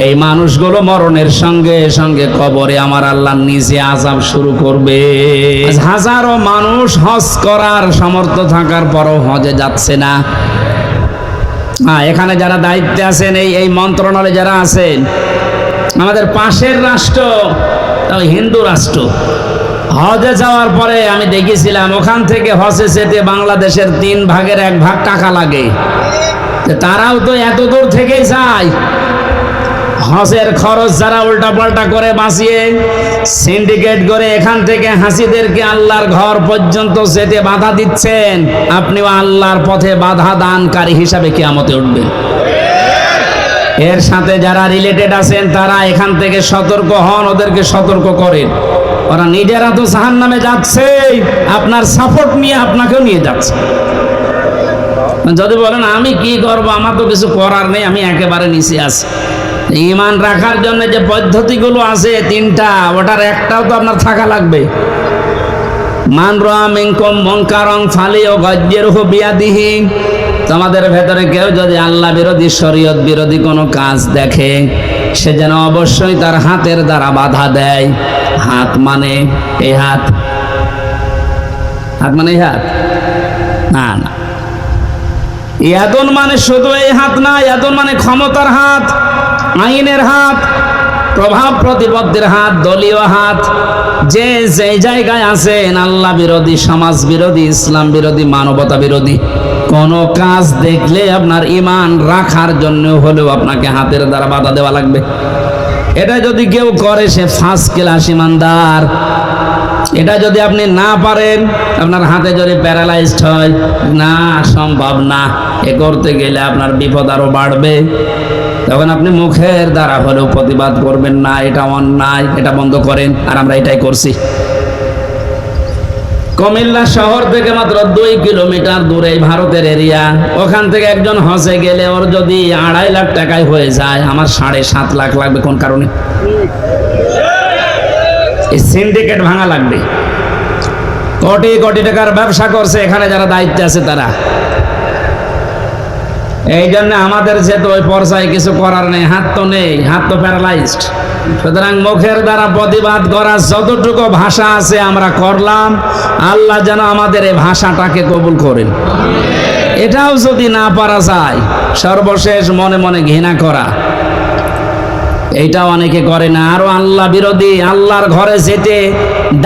এই মানুষগুলো মরণের সঙ্গে সঙ্গে কবরে আমার আল্লাহ নিজে আযাব শুরু করবে। হাজারো মানুষ হজ করার সামর্থ্য থাকার পরও হজে যাচ্ছে না। এখানে যারা দায়িত্বে আছেন, এই মন্ত্রণালয়ে যারা আছেন, আমাদের পাশের রাষ্ট্র হিন্দু রাষ্ট্র, হজে যাওয়ার পরে আমি দেখেছিলাম ওখান থেকে হজে যেতে বাংলাদেশের 3 ভাগের 1 ভাগ টাকা লাগে। তারাও তো এত দূর থেকে যায়। হজের খরচ যারা উল্টা পাল্টা করে বাঁচিয়ে সিন্ডিকেট করে এখান থেকে হাসিদেরকে আল্লাহর ঘর পর্যন্ত যেতে বাধা দিচ্ছেন, আপনিও আল্লাহর পথে বাধা দানকারী হিসাবে কিয়ামতে উঠবেন। এর সাথে যারা রিলেটেড আছেন তারা এখান থেকে সতর্ক হন, ওদেরকে সতর্ক করেন। ওরা নিজেরা তো জাহান্নামে যাচ্ছে, আপনার সাপোর্ট নিয়ে আপনাকেও নিয়ে যাচ্ছে। যদি বলেন আমি কি করব, আমার তো কিছু করার নেই, আমি একেবারে নিচে আছি। ঈমান রাখার জন্য যে পদ্ধতিগুলো আছে 3টা, ওটার একটাও তো আপনার থাকা লাগবে। মান রাআ মিনকুম মুনকারান ফালিয়ুগায়্যিরহু বিয়াদিহি। তোমাদের ভেতরে কেউ যদি আল্লাহ বিরোধী শরীয়ত বিরোধী কোনো কাজ দেখে, সে যেন অবশ্যই তার হাতের দ্বারা বাধা দেয়। হাত মানে এই হাত, হাত মানে এই হাত না, না। ইয়াদুন মানে শুধু এই হাত না, ইয়াদুন মানে ক্ষমতার হাত, আইনের হাত, প্রভাব প্রতিপত্তির হাত, দলীয় হাত। যে জায়গায় আছেন আল্লাহ বিরোধী, সমাজ বিরোধী, ইসলাম বিরোধী, মানবতা বিরোধী কোন কাজ দেখলে আপনার ঈমান রাখার জন্য হলেও আপনাকে হাতের দ্বারা বাধা দেওয়া লাগবে। এটা যদি কেউ করে সে ফার্স্ট ক্লাস ঈমানদার। এটা যদি আপনি না পারেন, আপনার হাতে যদি প্যারালাইজড হয়, না সম্ভব না, এ করতে গেলে আপনার বিপদ আরো বাড়বে। তখন আপনি মুখের দ্বারা হলেও প্রতিবাদ করবেন, না এটা অন্যায়, এটা বন্ধ করেন। আর আমরা এটাই করছি। কুমিল্লা শহর থেকে মাত্র 2 কিলোমিটার দূরে ভারতের এরিয়া, ওখান থেকে একজন হজে গেলে ওর যদি 2.5 লাখ টাকায় হয়ে যায়, আমার 7.5 লাখ লাগবে কোন কারণে? এই সিন্ডিকেট ভাঙা লাগবে। কোটি কোটি টাকার ব্যবসা করছে এখানে যারা দায়িত্বে আছে তারা। এই জন্য আমাদের যেহেতু ওই পর্যায়ে কিছু করার নেই, হাত তো নেই, হাত তো প্যারালাইজড। সুতরাং মুখের দ্বারা প্রতিবাদ করার যতটুকু ভাষা আছে আমরা করলাম। আল্লাহ যেন আমাদের এই ভাষাটাকে কবুল করেন। এটাও যদি না পারা যায়, সর্বশেষ মনে মনে ঘৃণা করা, এইটা অনেকে করে না। আরো আল্লাহ বিরোধী, আল্লাহর ঘরে যেতে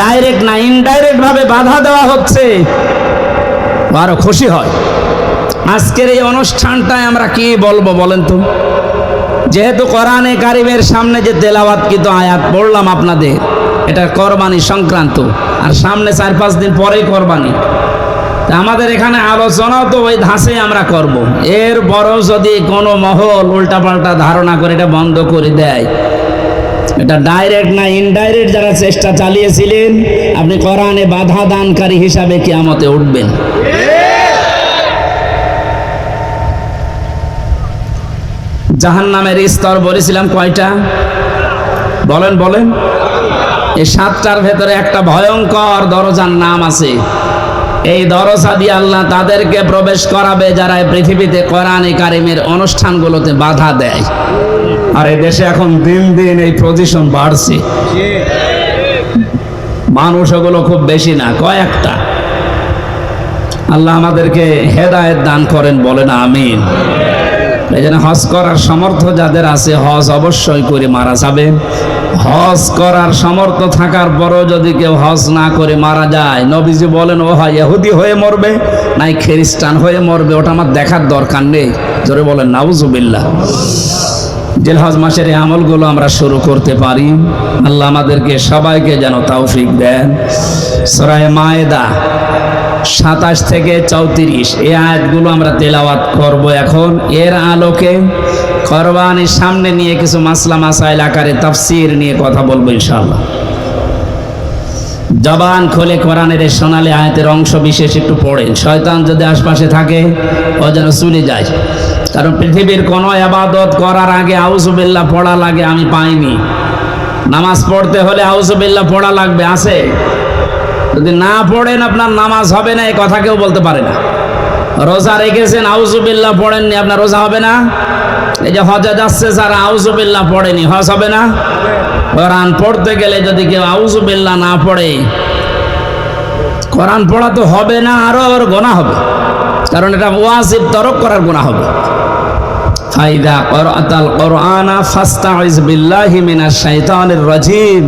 ডাইরেক্ট না ইনডাইরেক্ট ভাবে বাধা দেওয়া হচ্ছে, আরো খুশি হয়। আজকের এই অনুষ্ঠানটায় আমরা কি বলবো বলেন তো? যেহেতু কোরআনে কারিমের সামনে যে তেলাওয়াতকৃত আয়াত পড়লাম আপনাদের, এটা কোরবানি সংক্রান্ত, আর সামনে 4-5 দিন পরেই কোরবানি। আমাদের এখানে আলোচনাও তো ওই ধাঁচে আমরা করব। এর বড়ও যদি কোনো মহল উল্টাপাল্টা ধারণা করে এটা বন্ধ করে দেয়, এটা ডাইরেক্ট না ইনডাইরেক্ট যারা চেষ্টা চালিয়েছিলেন, আপনি কোরআনে বাধা দানকারী হিসাবে কিয়ামতে উঠবেন। জাহান্নামের স্তর বলেছিলাম কয়টা? বলেন বলেন। এই 7টার ভেতরে একটা ভয়ঙ্কর দরজার নাম আছে। এই দরজা দিয়ে আল্লাহ তাদেরকে প্রবেশ করাবে যারা এই পৃথিবীতে কোরআনে কারিমের অনুষ্ঠানগুলোতে বাধা দেয়। আর এই দেশে এখন দিন দিন এই পজিশন বাড়ছে। মানুষ ওগুলো খুব বেশি না, কয়েকটা। আল্লাহ আমাদেরকে হেদায়েত দান করেন, বলেন আমিন। এই জন্য হজ করার সামর্থ্য যাদের আছে হজ অবশ্যই করে মারা যাবে। হজ করার সামর্থ্য থাকার পরও যদি কেউ হজ না করে মারা যায়, নবীজি বলেন ও হয় ইহুদি হয়ে মরবে নাই খ্রিস্টান হয়ে মরবে, ওটা আমার দেখার দরকার নেই। জোরে বলেন নাউজুবিল্লাহ। জিলহজ মাসের এই আমলগুলো আমরা শুরু করতে পারি। আল্লাহ আমাদেরকে সবাইকে যেন তৌফিক দেন। সূরা মায়েদা 27 থেকে 34 এই আয়াতগুলো আমরা তেলাওয়াত করব এখন। এর আলোকে কোরবানির সামনে নিয়ে কিছু মাসলা মাসাইল আকারে তাফসীর নিয়ে কথা বলবো ইনশাআল্লাহ। জবান খুলে কোরআনের এই সোনালী আয়াতের অংশ বিশেষ একটু পড়েন। শয়তান যদি আশপাশে থাকে ও যেন চলে যায়। কারণ পৃথিবীর কোনো ইবাদত করার আগে আউযুবিল্লাহ পড়া লাগে আমি পাইনি। নামাজ পড়তে হলে আউযুবিল্লাহ পড়া লাগবে, আছে? যদি না পড়েন আপনার নামাজ হবে না, এই কথা কেউ বলতে পারে না। রোজা রেখেছেন আউযুবিল্লাহ পড়েননি, আপনার রোজা হবে না। এই যে হজে যাচ্ছে যারা আউযুবিল্লাহ পড়েনি, হজ হবে না। কোরআন পড়তে গেলে যদি কেউ আউযুবিল্লাহ না পড়ে, কোরআন পড়া তো হবে না, আরো ওর গুনাহ হবে। কারণ এটা ওয়াজিব তরক করার গুনাহ হবে। ফাইদা ক্বরাতাল কুরআনা ফাস্তাইজ বিল্লাহি মিনাশ শাইতানির রাজিম।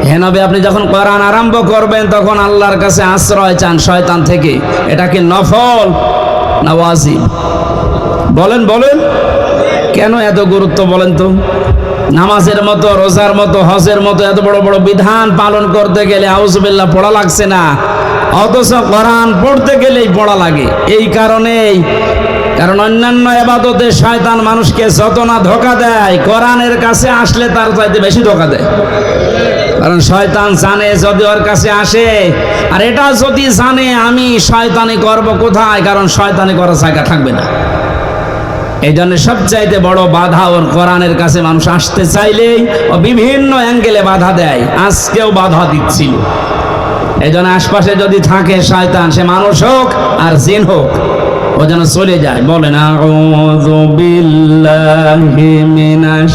হে নবী, আপনি যখন কোরআন আরম্ভ করবেন তখন আল্লাহর কাছে আশ্রয় চান শয়তান থেকে। এটা কি নফল না ওয়াজিব? বলেন বলেন, কেন এত গুরুত্ব বলেন তো? নামাজের মতো, রোজার মতো, হজের মতো এত বড় বড় বিধান পালন করতে গেলে আউযুবিল্লাহ পড়া লাগছে না, অথচ কোরআন পড়তে গেলেই পড়া লাগে। এই কারণেই, কারণ অন্যান্য ইবাদতে শয়তান মানুষকে যত না ধোঁকা দেয়, কোরআনের কাছে আসলে তার চাইতে বেশি ধোঁকা দেয়। কারণ শয়তান জানে যদি ওর কাছে আসে, আর এটা যদি জানে আমি শয়তানি করব কোথায়, কারণ শয়তানি করার জায়গা থাকবে না। এই জন্য সবচাইতে বড় বাধা ওর কোরআনের কাছে মানুষ আসতে চাইলেই ও বিভিন্ন অ্যাঙ্গেলে বাধা দেয়। আজকেও বাধা দিচ্ছিল। এই জন্য আশপাশে যদি থাকে শয়তান, সে মানুষ হোক আর জিন হোক, ও যেন চলে যায়। বলেন আউযু বিল্লাহি মিনাশ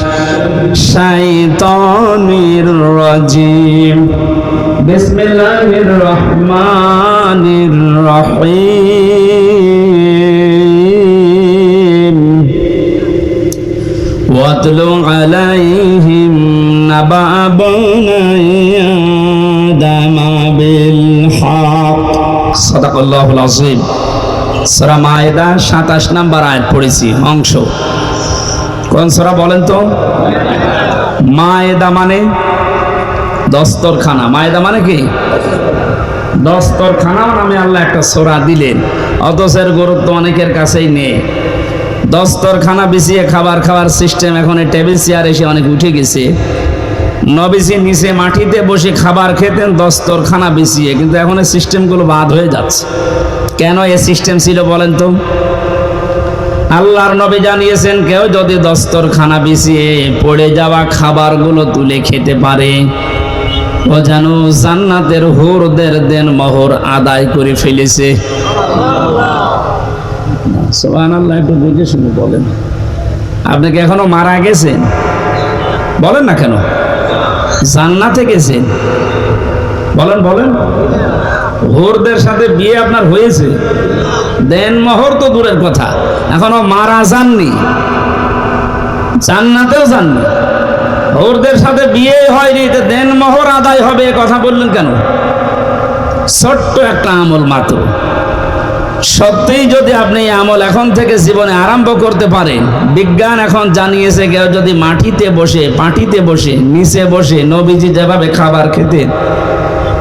শাইতানির রাজিম। বিসমিল্লাহির রহমানির রহিম। ওয়াতলু আলাইহিম নাবা বানি আদম বিল হক। সাদাকাল্লাহুল আযীম। সূরা মায়েদা 27 নম্বর আয়াত পড়েছি অংশ। কোন সূরা বলেন তো? মায়েদা মানে দস্তরখানা। মায়েদা মানে কি? দস্তরখানা নামে আল্লাহ একটা সূরা দিলেন, অথচ এর গুরুত্ব অনেকের কাছেই নেই। দস্তরখানা বিছিয়ে খাবার খাওয়ার সিস্টেম এখন টেবিল চেয়ার এসে অনেক উঠে গেছে। নবীজি নিচে মাটিতে বসে খাবার খেতেন দস্তরখানা বিছিয়ে, কিন্তু এখন এই সিস্টেমগুলো বাদ হয়ে যাচ্ছে। কেন এই সিস্টেম ছিল বলেন তো? আল্লাহর নবী জানিয়েছেন কেউ যদি দস্তরখানা বিছিয়ে পড়ে যাওয়া খাবারগুলো তুলে খেতে পারে, ও যেন জান্নাতের হুরদের দেন মোহর আদায় করে ফেলেছে। সুবহানাল্লাহ। একটু বুঝে শুনে বলেন। আপনি কি এখনো মারা গেছেন? বলেন না কেন? জান্নাতে গেছেন? বলেন বলেন। হুরদের সাথে বিয়ে আপনার হয়েছে? দেন মোহর তো দূরের কথা, এখনো মারা যাননি, জান্নাতেও যাননি, হুরদের সাথে বিয়ে হয়নি, দেন মোহর আদায় হবে কথা বললেন কেন? ছোট্ট একটা আমল মাত্র। সত্যিই যদি আপনি এই আমল এখন থেকে জীবনে আরম্ভ করতে পারেন, বিজ্ঞান এখন জানিয়েছে কেউ যদি মাটিতে বসে, পাটিতে বসে, নিচে বসে নবীজি যেভাবে খাবার খেতেন,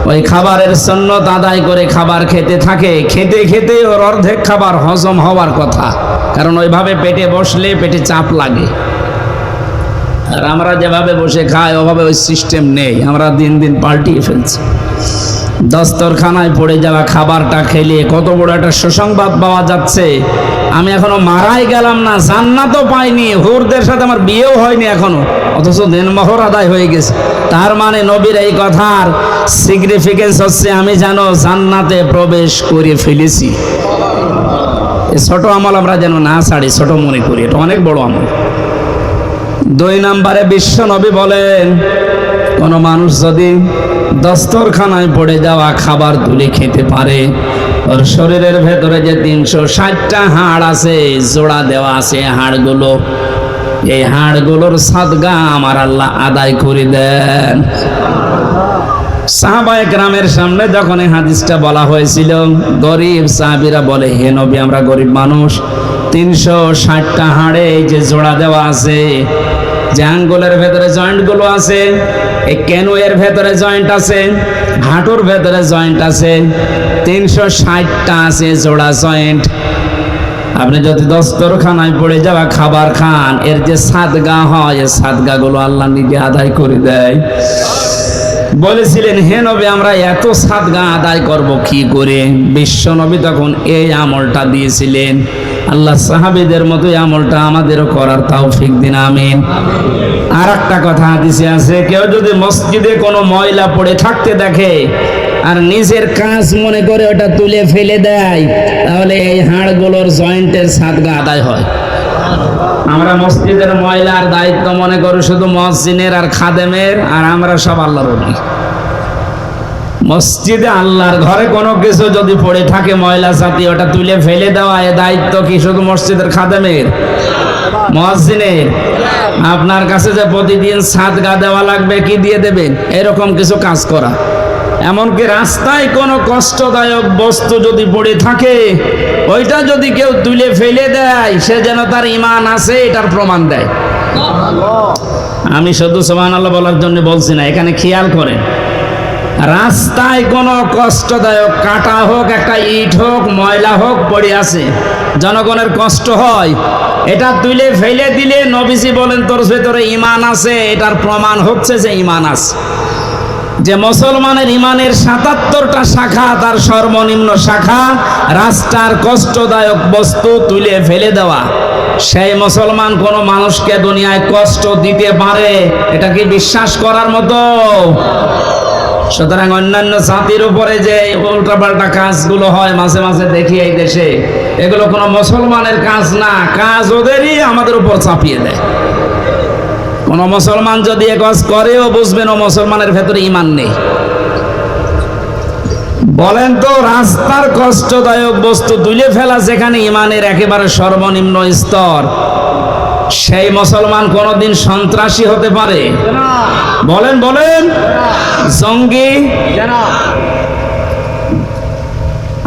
ওই খাবারের সুন্নত আদায় করে খাবার খেতে থাকে, খেতে খেতে ওর অর্ধেক খাবার হজম হওয়ার কথা। কারণ ওইভাবে পেটে বসলে পেটে চাপ লাগে। আর আমরা যেভাবে বসে খাই ওভাবে ওই সিস্টেম নেই, আমরা দিন দিন পাল্টিয়ে ফেলছি। দস্তরখানায় পড়ে যাওয়া খাবারটা খেলে কত বড় একটা সুসংবাদ পাওয়া যাচ্ছে। আমি এখনো মারাই গেলাম না, জান্নাতও পাইনি, হুরদের সাথে আমার বিয়েও হয়নি এখনো, অথচ দেনমোহর আদায় হয়ে গেছে। তার মানে নবীর এই কথার সিগনিফিকেন্স হচ্ছে আমি যেন জান্নাতে প্রবেশ করে ফেলেছি। এই ছোট আমল আমরা যেন না ছাড়ি, ছোট মনে করি, এটা অনেক বড় আমল। 2 নম্বরে বিশ্ব নবী বলেন, কোন মানুষ যদি দস্তরখানায় পড়ে যাওয়া খাবার তুলে খেতে পারে, ওর শরীরের ভেতরে যে 360টা হাড় আছে, জোড়া দেওয়া আছে হাড়গুলো, এই হাড়গুলোর সাদগা আমার আল্লাহ আদায় করে দেন। সাহাবায়ে কেরামের সামনে যখন এই হাদিসটা বলা হয়েছিল, গরিব সাহাবীরা বলে, হে নবী, আমরা গরিব মানুষ, 360টা হাড়ে এই যে জোড়া দেওয়া আছে, যে আঙ্গুলের ভেতরে জয়েন্ট গুলো আছে, এই কেনুয়ের ভেতরে জয়েন্ট আছে, হাঁটুর ভেতরে জয়েন্ট আছে, 360টা আছে জোড়া জয়েন্ট। আপনি যদি দস্তরখানায় পড়ে যাওয়া খাবার খান, এর যে সাদগা হয়, এই সাদগা গুলো আল্লাহ নিজে আদায় করে দেয়। বলেছিলেন, হে নবী, আমরা এত সাদগা আদায় করব কি করে? বিশ্ব নবী তখন এই আমলটা দিয়েছিলেন। আল্লাহ সাহাবীদের মতো এই আমলটা আমাদেরও করার তৌফিক দিন, আমিন। আর একটা কথা হাদিসে আছে, কেউ যদি মসজিদে কোনো ময়লা পড়ে থাকতে দেখে আর নিজের কাজ মনে করে ওটা তুলে ফেলে দেয়, তাহলে এই হাড়গুলোর জয়েন্টের সাদগা আদায় হয়। আমরা মসজিদের ময়লার দায়িত্ব মনে করি শুধু মসজিদের আর খাদেমের, আর আমরা সব আল্লাহর ওলি। মসজিদে আল্লাহর ঘরে কোনো কিছু যদি পড়ে থাকে ময়লা জাতি, ওটা তুলে ফেলে দেওয়া, এ দায়িত্ব কি শুধু মসজিদের খাদেমের, মুয়াজ্জিনের? আপনার কাছে যে প্রতিদিন সাদগা দেওয়া লাগবে, কি দিয়ে দেবেন? এরকম কিছু কাজ করা। এমনকি রাস্তায় কোনো কষ্টদায়ক বস্তু যদি পড়ে থাকে, ওইটা যদি কেউ তুলে ফেলে দেয়, সে যেন তার ঈমান আছে এটার প্রমাণ দেয়। আমি শুধু সুবহানাল্লাহ বলার জন্য বলছি না, এখানে খেয়াল করেন, রাস্তায় কোনো কষ্টদায়ক কাটা হোক, একটা ইট হোক, ময়লা হোক পড়ে আছে, জনগণের কষ্ট হয়, এটা তুলে ফেলে দিলে নবীজি বলেন তোর ভেতরে ঈমান আছে, এটার প্রমাণ হচ্ছে যে ঈমান আছে। যে মুসলমানের ঈমানের 77টা শাখা, তার সর্বনিম্ন শাখা রাস্তার কষ্টদায়ক বস্তু তুলে ফেলে দেওয়া। সেই মুসলমান কোন মানুষকে দুনিয়ায় কষ্ট দিতে পারে, এটা কি বিশ্বাস করার মতো? সুতরাং অন্যান্য জাতির উপরে যে উল্টাপাল্টা কাজগুলো হয় মাঝে মাঝে দেখি এই দেশে, এগুলো কোনো মুসলমানের কাজ না, কাজ ওদেরই আমাদের উপর চাপিয়ে দেয়। কোন মুসলমান যদি এ কাজ করেও বুঝবেন ও মুসলমানের ভেতরে ঈমান নেই। বলেন তো, রাস্তার কষ্টদায়ক বস্তু তুলে ফেলা যেখানে ঈমানের একেবারে সর্বনিম্ন স্তর, সেই মুসলমান কোনদিন সন্ত্রাসী হতে পারে? বলেন বলেন, জঙ্গি?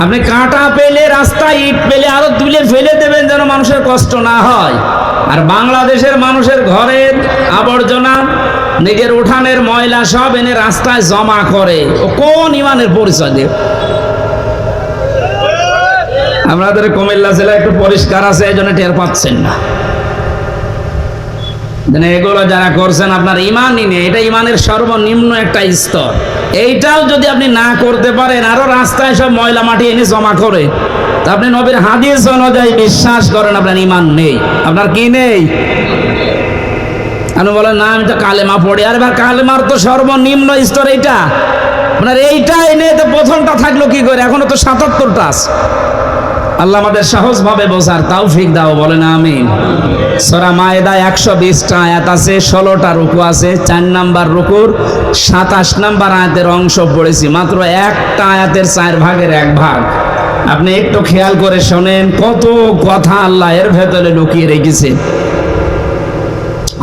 আপনি কাঁটা পেলে, রাস্তায় ইট পেলে আরো তুলে ফেলে দেবেন যেন মানুষের কষ্ট না হয়। আর বাংলাদেশের মানুষের ঘরের আবর্জনা, নিজের উঠানের ময়লা সব এনে রাস্তায় জমা করে, ও কোন ঈমানের পরিচয় দেয়? আপনাদের কুমিল্লা জেলা একটু পরিষ্কার আছে, এই জন্য টের পাচ্ছেন না। এগুলো যারা করছেন আপনার ঈমানই নেই, এটা ঈমানের সর্বনিম্ন একটা স্তর। এইটাও যদি আপনি না করতে পারেন, আরো রাস্তায় সব ময়লা মাটি এনে জমা করে, তা আপনি নবীর হাদিস অনুযায়ী বিশ্বাস করেন আপনার ঈমান নেই। আপনার কি নেই? আপনি বলেন না আমি তো কালেমা পড়ি, আর এবার কালেমার তো সর্বনিম্ন স্তর এইটা, আপনার এইটা এনে তো প্রথমটা থাকলো কি করে? এখনো তো 77টা আছে। আল্লাহ আমাদের সহজভাবে বোঝার তৌফিক দাও, বলেন আমিন। সূরা মায়েদা 120টা আয়াত আছে, 16টা রুকু আছে। 4 নাম্বার রুকুর 27 নাম্বার আয়াতের অংশ পড়েছি, মাত্র একটা আয়াতের 4 ভাগের 1 ভাগ। আপনি একটু খেয়াল করে শোনেন, কত কথা আল্লাহ এর ভেতরে লুকিয়ে রেখেছে।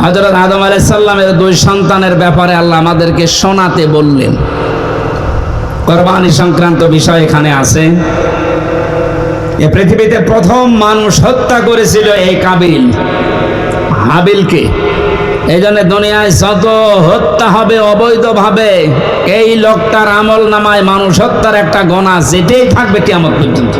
হযরত আদম আলাইহিস সালামের 2 সন্তানের ব্যাপারে আল্লাহ আমাদেরকে শোনাতে বললেন। কুরবানি সংক্রান্ত বিষয় এখানে আছে। এই পৃথিবীতে প্রথম মানুষ হত্যা করেছিল এই কাবিল, হাবিলকে। এই জন্য দুনিয়ায় যত হত্যা হবে অবৈধভাবে, এই লোকটার আমল নামায় মানুষ হত্যার একটা গোনা যেতেই থাকবে কিয়ামত পর্যন্ত।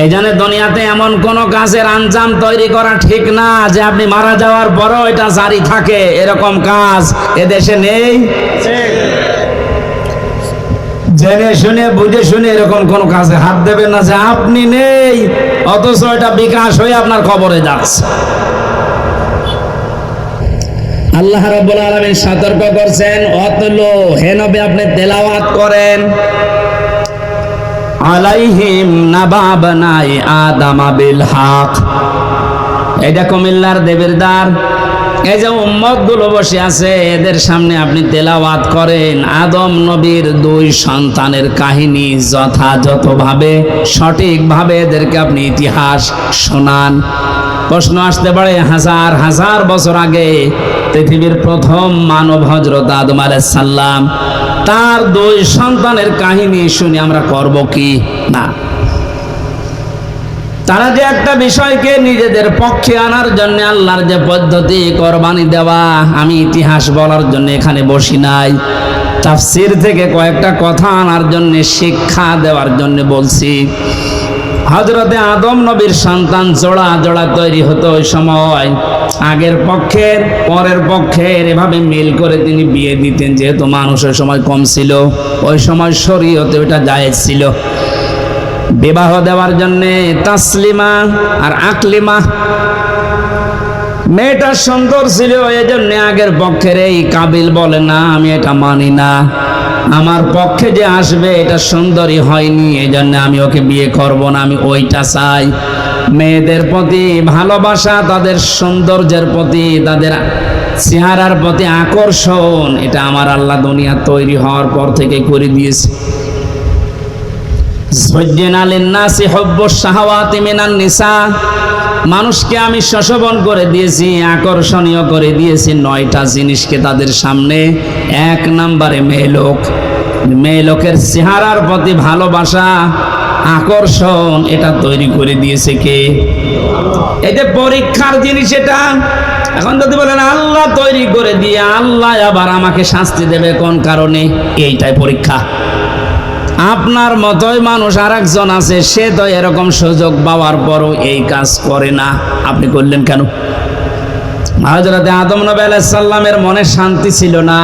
এই জন্য দুনিয়াতে এমন কোন কাজের আঞ্জাম তৈরি করা ঠিক না যে আপনি মারা যাওয়ার পরও এটা জারি থাকে, এরকম কাজ এদেশে নেই। জেনে শুনে বুঝে শুনে এরকম কোন কাজে হাত দেবেন না যে আপনি নেই অথচ এটা বিকাশ হয়ে আপনার কবরে যাচ্ছে। আল্লাহ রাব্বুল আলামিন সতর্ক করছেন, অতলো হে নবী আপনি তেলাওয়াত করেন, আলাইহিম নাবা বানাই আদম বিল হক। এটা কুমিল্লার দেবের দ্বার, এই যে উম্মত গুলো বসে আছে এদের সামনে আপনি তেলাওয়াত করেন আদম নবীর 2 সন্তানের কাহিনী যথাযথভাবে সঠিকভাবে এদেরকে আপনি ইতিহাস শোনান। প্রশ্ন আসতে পারে হাজার হাজার বছর আগে পৃথিবীর প্রথম মানব হযরত আদম আলাইহিস সালাম, তার 2 সন্তানের কাহিনী শুনে আমরা করব কি না? তারা যে একটা বিষয়কে নিজেদের পক্ষে আনার জন্য আল্লাহর যে পদ্ধতি কোরবানি দেওয়া, আমি ইতিহাস বলার জন্য এখানে বসি নাই, তাফসীর থেকে কয়েকটা কথা আনার জন্য শিক্ষা দেওয়ার জন্য বলছি। হযরতে আদম নবীর সন্তান জোড়া জোড়া তৈরি হতো ওই সময়, আগের পক্ষের পরের পক্ষের এভাবে মিল করে তিনি বিয়ে দিতেন। যেহেতু মানুষের সময় কম ছিল, ওই সময় শরীয়তে ওটা জায়েজ ছিল। বিবাহ দেওয়ার জন্য তাসলিমা আর আকলিমা, মেয়েটা সুন্দর ছিল, এই জন্য আগের পক্ষের এই কাবিল বলে না আমি এটা মানি না, আমার পক্ষে যে আসবে এটা সুন্দরী হয়নি, এই জন্য আমি ওকে বিয়ে করব না, আমি ওইটা চাই। মেয়েদের প্রতি ভালোবাসা, তাদের সৌন্দর্যের প্রতি, তাদের চেহারার প্রতি আকর্ষণ, এটা আমার আল্লাহ দুনিয়া তৈরি হওয়ার পর থেকে করে দিয়েছে। মানুষকে আমি শোষণ করে দিয়েছি, আকর্ষণীয় করে দিয়েছি 9টা জিনিসকে তাদের সামনে। 1 নম্বরে মেয়ে লোকের চেহারার প্রতি ভালোবাসা, আকর্ষণ, এটা তৈরি করে দিয়েছে কে? এটা পরীক্ষার জিনিস। এটা এখন যদি বলেন আল্লাহ তৈরি করে দিয়ে আল্লাহ আবার আমাকে শাস্তি দেবে কোন কারণে, এইটাই পরীক্ষা। আপনার মতোই মানুষ আর একজন আছে, সে তো এরকম সুযোগ পাওয়ার পরও এই কাজ করে না, আপনি করলেন কেন? হযরতে আদম নবী আলাইহিস সালামের মনে শান্তি ছিল না,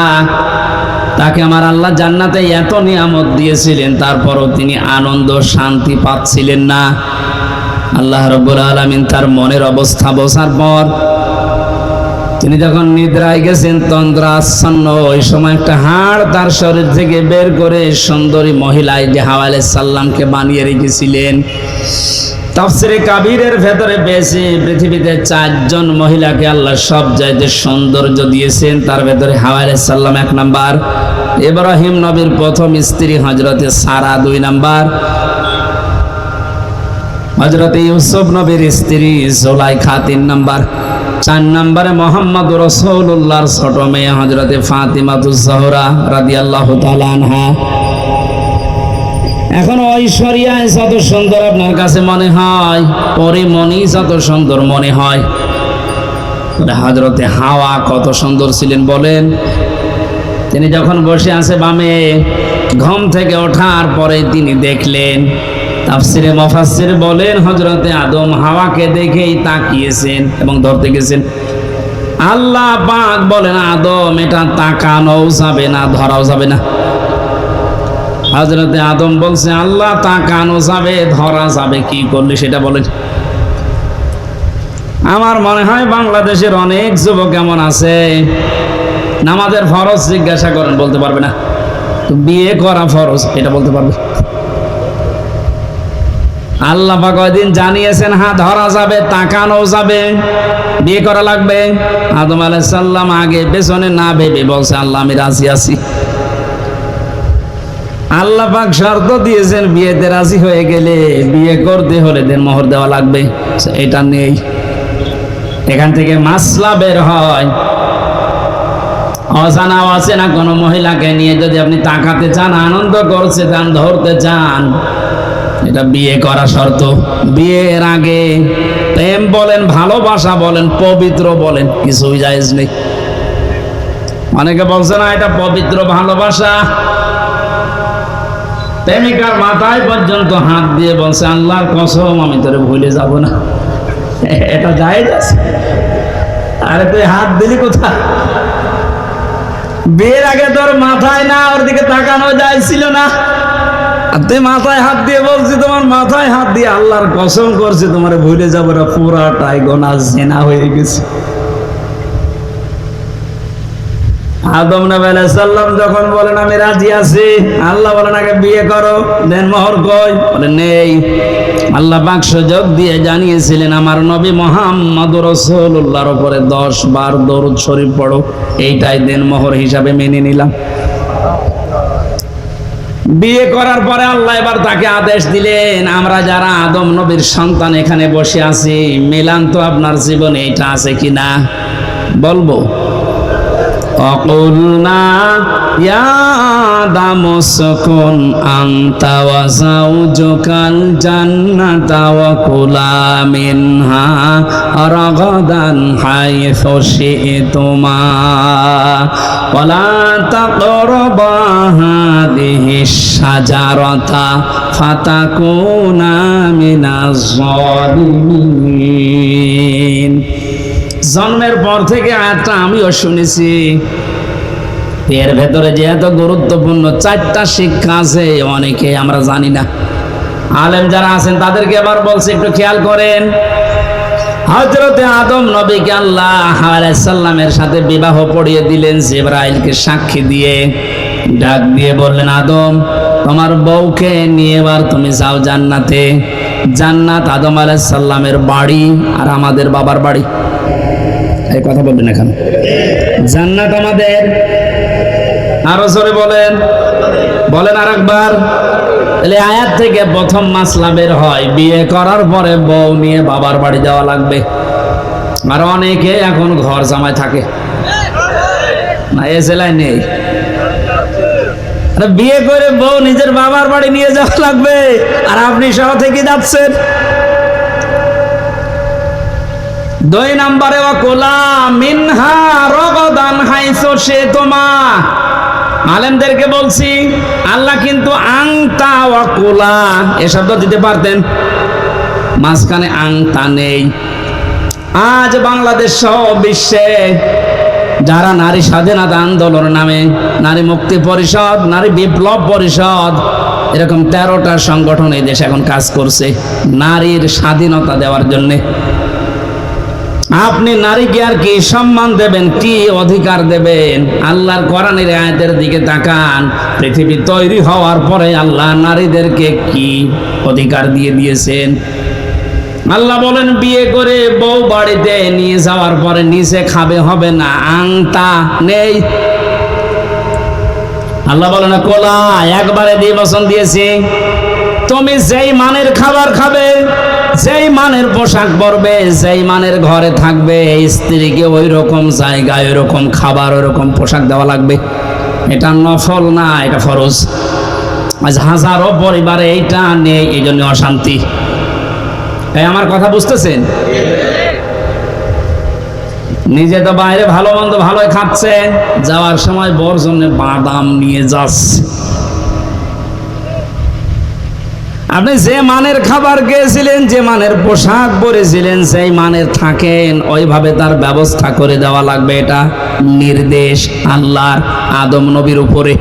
তাকে আমার আল্লাহ জান্নাতে এত নিয়ামত দিয়েছিলেন, তারপরও তিনি আনন্দ শান্তি পাচ্ছিলেন না। আল্লাহ রাব্বুল আলামিন তার মনের অবস্থা বোঝার পর তিনি যখন নিদ্রায় গেছেন তন্দ্রাচ্ছন্ন, ওই সময় একটা হাড় তার শরীর থেকে বের করে সুন্দরী মহিলায় যে হাওয়া আলাইহিস সালামকে বানিয়ে রেখেছিলেন। তাফসীরে কাবীরের ভেতরে পেয়েছি পৃথিবীতে 4 জন মহিলাকে আল্লাহ সব চাইতে সৌন্দর্য দিয়েছেন, তার ভেতরে হাওয়া আলাইহিস সালাম 1 নাম্বার, ইব্রাহিম নবীর প্রথম স্ত্রী হযরতে সারা 2 নাম্বার, হযরতে ইউসুফ নবীর স্ত্রী জুলাইখা 3 নাম্বার, 4 নম্বরে মুহাম্মদ রাসূলুল্লাহর ছোট মেয়ে হযরতে ফাতিমাতুজ জোহরা রাদিয়াল্লাহু তাআলা আনহা। এখন ঐশ্বরিয়ায় যত সুন্দর আপনার কাছে মনে হয়, পরিমণি যত সুন্দর মনে হয়, হযরতে হাওয়া কত সুন্দর ছিলেন বলেন। তিনি যখন বসে আছে বামে, ঘুম থেকে ওঠার পরে তিনি দেখলেন, তাফসীরে মুফাসসির বলেন হযরতে আদম হাওয়াকে দেখেই তাকিয়েছেন এবং ধরতে গেছেন। আল্লাহ পাক বলেন আদম এটা তাকানোও যাবে না, ধরাও যাবে না। হযরতে আদম বলছে আল্লাহ তাকানো যাবে, ধরা যাবে, কি করলে সেটা বলেন। আমার মনে হয় বাংলাদেশের অনেক যুবক এমন আছে, নামাজের ফরজ জিজ্ঞাসা করেন বলতে পারবে না, বিয়ে করা ফরজ এটা বলতে পারবে। আল্লাহ পাক ওইদিন জানিয়েছেন হ্যাঁ ধরা যাবে, তাকানো যাবে, বিয়ে করা লাগবে। আদম আলাইহিস সালাম আগে পেছনে না ভেবে বলছে আল্লাহ আমি রাজি আছি। আল্লাহ পাক শর্ত দিয়েছেন বিয়েতে রাজি হয়ে গেলে বিয়ে করতে হলে মোহর দেওয়া লাগবে, এটা নেই। এখান থেকে মাসলা বের হয়, অজানা অচেনা কোনো মহিলাকে নিয়ে যদি আপনি তাকাতে চান, আনন্দ করতে চান, ধরতে চান, এটা বিয়ে করা শর্ত। বিয়ের আগে প্রেম বলেন, ভালোবাসা বলেন, পবিত্র বলেন, কিছুই জায়েজ নেই। অনেকে বলছে না এটা পবিত্র ভালোবাসা, প্রেমিকার মাথায় পর্যন্ত হাত দিয়ে বলছে আল্লাহর কসম আমি তোরে ভুলে যাব না, এটা জায়েজ আছে? আরে তুই হাত দিলি কোথায়? বিয়ের আগে তোর মাথায় না ওর দিকে তাকানো যাইছিল না? আর তুই মাথায় হাত দিয়ে বলছি, তোমার মাথায় হাত দিয়ে আল্লাহর কসম করছি তোমার ভুলে যাবো না, পুরাটাই গোনা জেনা হয়ে গেছে। আদম নবী আলাইহিস সালাম যখন বলেন আমি রাজি আছি, আল্লাহ বলেন আগে বিয়ে করো, দেন মোহর কই? বলেন নেই। আল্লাহ পাক সুযোগ দিয়ে জানিয়েছিলেন আমার নবী মুহাম্মদুর রাসূলুল্লাহর উপরে 10 বার দরুদ শরীফ পড়ো, এইটাই দেন মোহর হিসাবে মেনে নিলাম। বিয়ে করার পরে আল্লাহ এবার তাকে আদেশ দিলেন, আমরা যারা আদম নবীর সন্তান এখানে বসে আছি, মিলান তো আপনার জীবনে এটা আছে কিনা বলবো। অকুলনা ইয়া আদম উসকুন আনতা ওয়া যাওজুকাল জান্নাতা ওয়া কুলা মিনহা রাগাদান হাইসু শি'তুমা ওয়া লা তাকরাবা হাদিহিশ শাজারাতা ফাতাকুনা মিনাজ জালিমিন। জন্মের পর থেকে আয়াতটা আমিও শুনেছি। এর ভেতরে যে এত গুরুত্বপূর্ণ 4টা শিক্ষা আছে, অনেকে আমরা জানি না। আলেম যারা আছেন তাদেরকে এবার বলছি, একটু খেয়াল করেন। হযরতে আদম নবীকে আল্লাহ আলাইহিস সালামের সাথে বিবাহ পড়িয়ে দিলেন জিবরাইলকে সাক্ষী দিয়ে। ডাক দিয়ে বললেন, আদম তোমার বউকে নিয়ে এবার তুমি যাও জান্নাতে। জান্নাত আদম আলাইহিস সালামের বাড়ি আর আমাদের বাবার বাড়ি। এই কথা বলবেন এখন, জান্নাত আমাদের, আরো জোরে বলেন, বলেন আরেকবার। তাহলে আয়াত থেকে প্রথম মাসলা বের হয়, বিয়ে করার পরে বউ নিয়ে বাবার বাড়ি যাওয়া লাগবে। আর অনেকে এখন ঘর জামাই থাকে না, এ জেলায় নেই। বিয়ে করে বউ নিজের বাবার বাড়ি নিয়ে যাওয়া লাগবে, আর আপনি সহ থেকে যাচ্ছেন। 2 নম্বরে ওয়াকুলা মিনহা রাগাদান হাইসু শি'তুমা। আলেমদেরকে বলছি, আল্লাহ কিন্তু আংতা ওয়াকুলা এ শব্দ দিতে পারতেন, মাঝখানে আংতা নেই। আজ বাংলাদেশ সহ বিশ্বে যারা নারী স্বাধীনতা আন্দোলন নামে, নারী মুক্তি পরিষদ, নারী বিপ্লব পরিষদ, এরকম 13টা সংগঠন এই দেশে এখন কাজ করছে নারীর স্বাধীনতা দেওয়ার জন্যে। আপনি নারীকে আর কি সম্মান দেবেন, কি অধিকার দেবেন? আল্লাহর কোরআনের আয়াতের দিকে তাকান। পৃথিবী তৈরি হওয়ার পরে আল্লাহ নারীদেরকে কি অধিকার দিয়ে দিয়েছেন? আল্লাহ বলেন, বিয়ে করে বউ বাড়িতে নিয়ে যাওয়ার পরে নিচে খাবে হবে না, আংতা নেই। আল্লাহ বলেন, কোলা একবারে দিয়ে বচন দিয়েছি, তুমি যেই মানের খাবার খাবে, যেই মানের পোশাক পরবে, যেই মানের ঘরে থাকবে, স্ত্রীকে ওই রকম জায়গায় ওই রকম খাবার ওই রকম পোশাক দেওয়া লাগবে। এটা নফল না, এটা ফরজ। আজ হাজারো পরিবারে এইটা নেই, এই জন্য অশান্তি। আমার কথা বুঝতেছেন? নিজে তো বাইরে ভালো মন্দ ভালোই খাচ্ছে, যাওয়ার সময় বর জন্য বাদাম নিয়ে যাচ্ছে। আপনি যে মানের খাবার খেয়েছিলেন, যে মানের পোশাক পরেছিলেন, সেই মানের থাকেন, ওইভাবে তার ব্যবস্থা করে দেওয়া লাগবে। এটা নির্দেশ আল্লাহর আদম নবীর উপরে।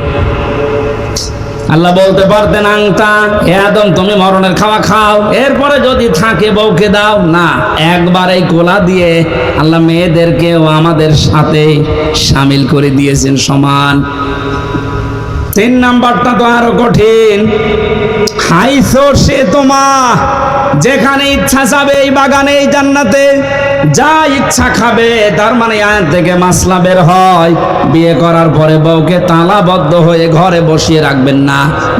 আল্লাহ বলতে পারতেন, আংতা হে আদম তুমি মরণের খাওয়া খাও, এরপরে যদি থাকে বউকে দাও না। একবার এই কোলা দিয়ে আল্লাহ মেয়েদেরকেও আমাদের সাথে শামিল করে দিয়েছেন সমান। 3 নাম্বারটা তো আরো কঠিন, হাইসু শি'তুমা, যেখানে ইচ্ছা যাবে এই বাগানে এই জান্নাতে, যা ইচ্ছা খাবে। তার মানে আয়াত থেকে মাসলা বের হয়, বিয়ে করার পরে বউকে তালাবদ্ধ হয়ে ঘরে বসিয়ে রাখবেন না,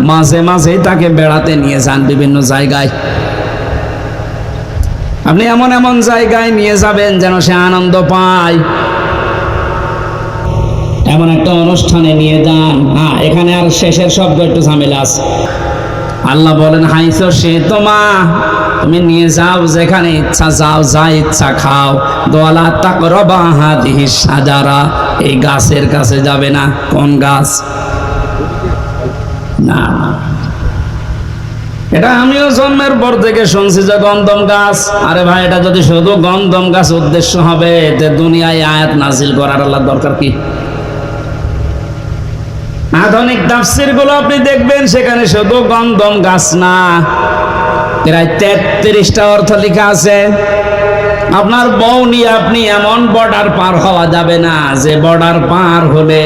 মাঝে মাঝেই তাকে বেড়াতে নিয়ে যান বিভিন্ন জায়গায়। আপনি এমন এমন জায়গায় নিয়ে যাবেন যেন সে আনন্দ পায়। এমন একটা অনুষ্ঠানে নিয়ে যান, হ্যাঁ এখানে আর শেষের শব্দ একটু ঝামেলা আছে। আল্লাহ বলেন, হাইসু শি'তুমা, তুমি নিয়ে যাও যেখানে ইচ্ছা, যাও যা ইচ্ছা খাও। ওয়ালা তাকরাবা হাদিহিশ শাজারা, এই গাছের কাছে যাবে না। কোন গাছ? না, এটা আমিও জন্মের পর থেকে শুনছি যে গন্ধম গাছ। আরে ভাই, এটা যদি শুধু গন্ধম গাছ উদ্দেশ্য হবে, তে দুনিয়ায় আয়াত নাজিল করার আল্লাহর দরকার কি? আধুনিক তাফসীর গুলো আপনি দেখবেন সেখানে শুধু গন্ধম গাছ না, প্রায় 33টা অর্থ লেখা আছে। আপনার বউ নিয়ে আপনি এমন বর্ডার পার হওয়া যাবে না যে বর্ডার পার হলে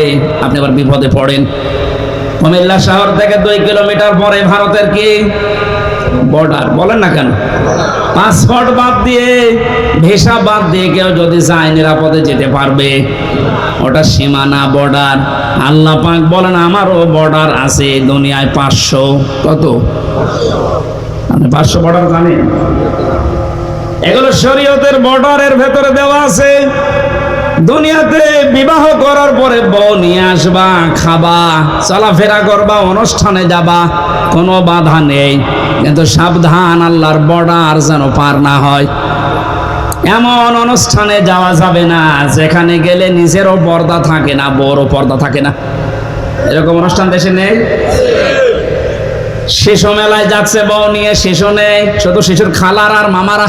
আপনি আবার বিপদে পড়েন। কুমিল্লা শহর থেকে 2 কিলোমিটার পরে ভারতের কি বর্ডার, বলেন না কেন? পাসপোর্ট বাদ দিয়ে, ভিসা বাদ দিয়ে কেউ যদি যায় নিরাপদে যেতে পারবে। ওটা সীমানা, বর্ডার। আল্লাহ পাক বলেন আমারও বর্ডার আছে দুনিয়ায় 500। কত? আপনি 500 বর্ডার জানেন? এগুলো শরীয়তের বর্ডারের ভেতরে দেওয়া আছে। দুনিয়াতে বিবাহ করার পরে বউ নিয়ে আসবা, খাবা, চলাফেরা করবা, অনুষ্ঠানে যাবা, কোনো বাধা নেই, কিন্তু সাবধান আল্লাহর বর্ডার যেন পার না হয়। এমন অনুষ্ঠানে যাওয়া যাবে না যেখানে গেলে নিজেরও পর্দা থাকে না, বউরও পর্দা থাকে না। এরকম অনুষ্ঠান দেশে নেই? শিশু মেলায় যাচ্ছে বউ নিয়ে, শিশু নেই, শুধু শিশুর খালার আর মামারা।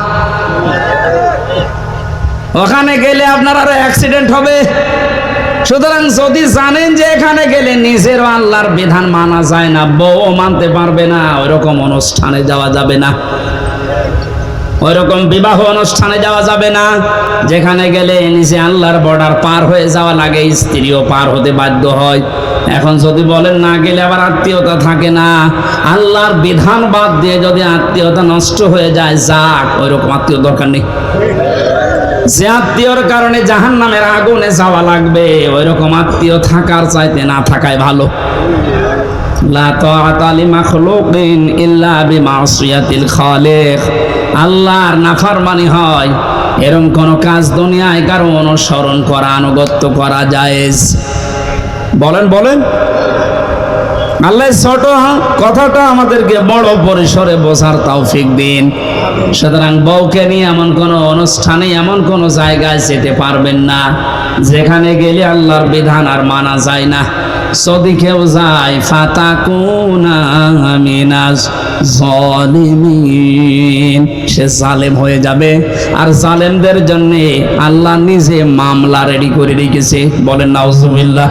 ওখানে গেলে আপনার আরো অ্যাক্সিডেন্ট হবে। সুতরাং যদি জানেন যে এখানে গেলে নিজেরও আল্লাহর বিধান মানা যায় না, বউ মানতে পারবে না, ওইরকম অনুষ্ঠানে যাওয়া যাবে না। ওইরকম বিবাহ অনুষ্ঠানে যাওয়া যাবে না যেখানে গেলে নিজে আল্লাহর বর্ডার পার হয়ে যাওয়া লাগে, স্ত্রীও পার হতে বাধ্য হয়। এখন যদি বলেন না গেলে আবার আত্মীয়তা থাকে না, আল্লাহর বিধান বাদ দিয়ে যদি আত্মীয়তা নষ্ট হয়ে যায়, যাক, ওইরকম আত্মীয় দরকার নেই। যে আত্মীয়র কারণে জাহান্নামের আগুনে যাওয়া লাগবে, ওইরকম আত্মীয় থাকার চাইতে না থাকাই ভালো। লা তাআতা লিমাখলুকিন ইল্লা বিমাসিয়াতিল খালিক। আল্লাহর নাফরমানি হয় এরকম কোন কাজ দুনিয়ায় কারো অনুসরণ করা, আনুগত্য করা জায়েজ? বলেন বলেন। আল্লাহ ছোট কথাটা আমাদেরকে বড় পরিসরে বোঝার তৌফিক দিন। সুতরাং বউকে নিয়ে এমন কোন অনুষ্ঠানে, এমন কোন জায়গায় যেতে পারবেন না যেখানে গেলে আল্লাহর বিধান আর মানা যায় না। যদি কেউ যায় ফাতাকুনা মিনাজ জালিমিন, সে জালেম হয়ে যাবে। আর জালেমদের জন্য আল্লাহ নিজে মামলা রেডি করে রেখেছে। বলেন নাউজুবিল্লাহ।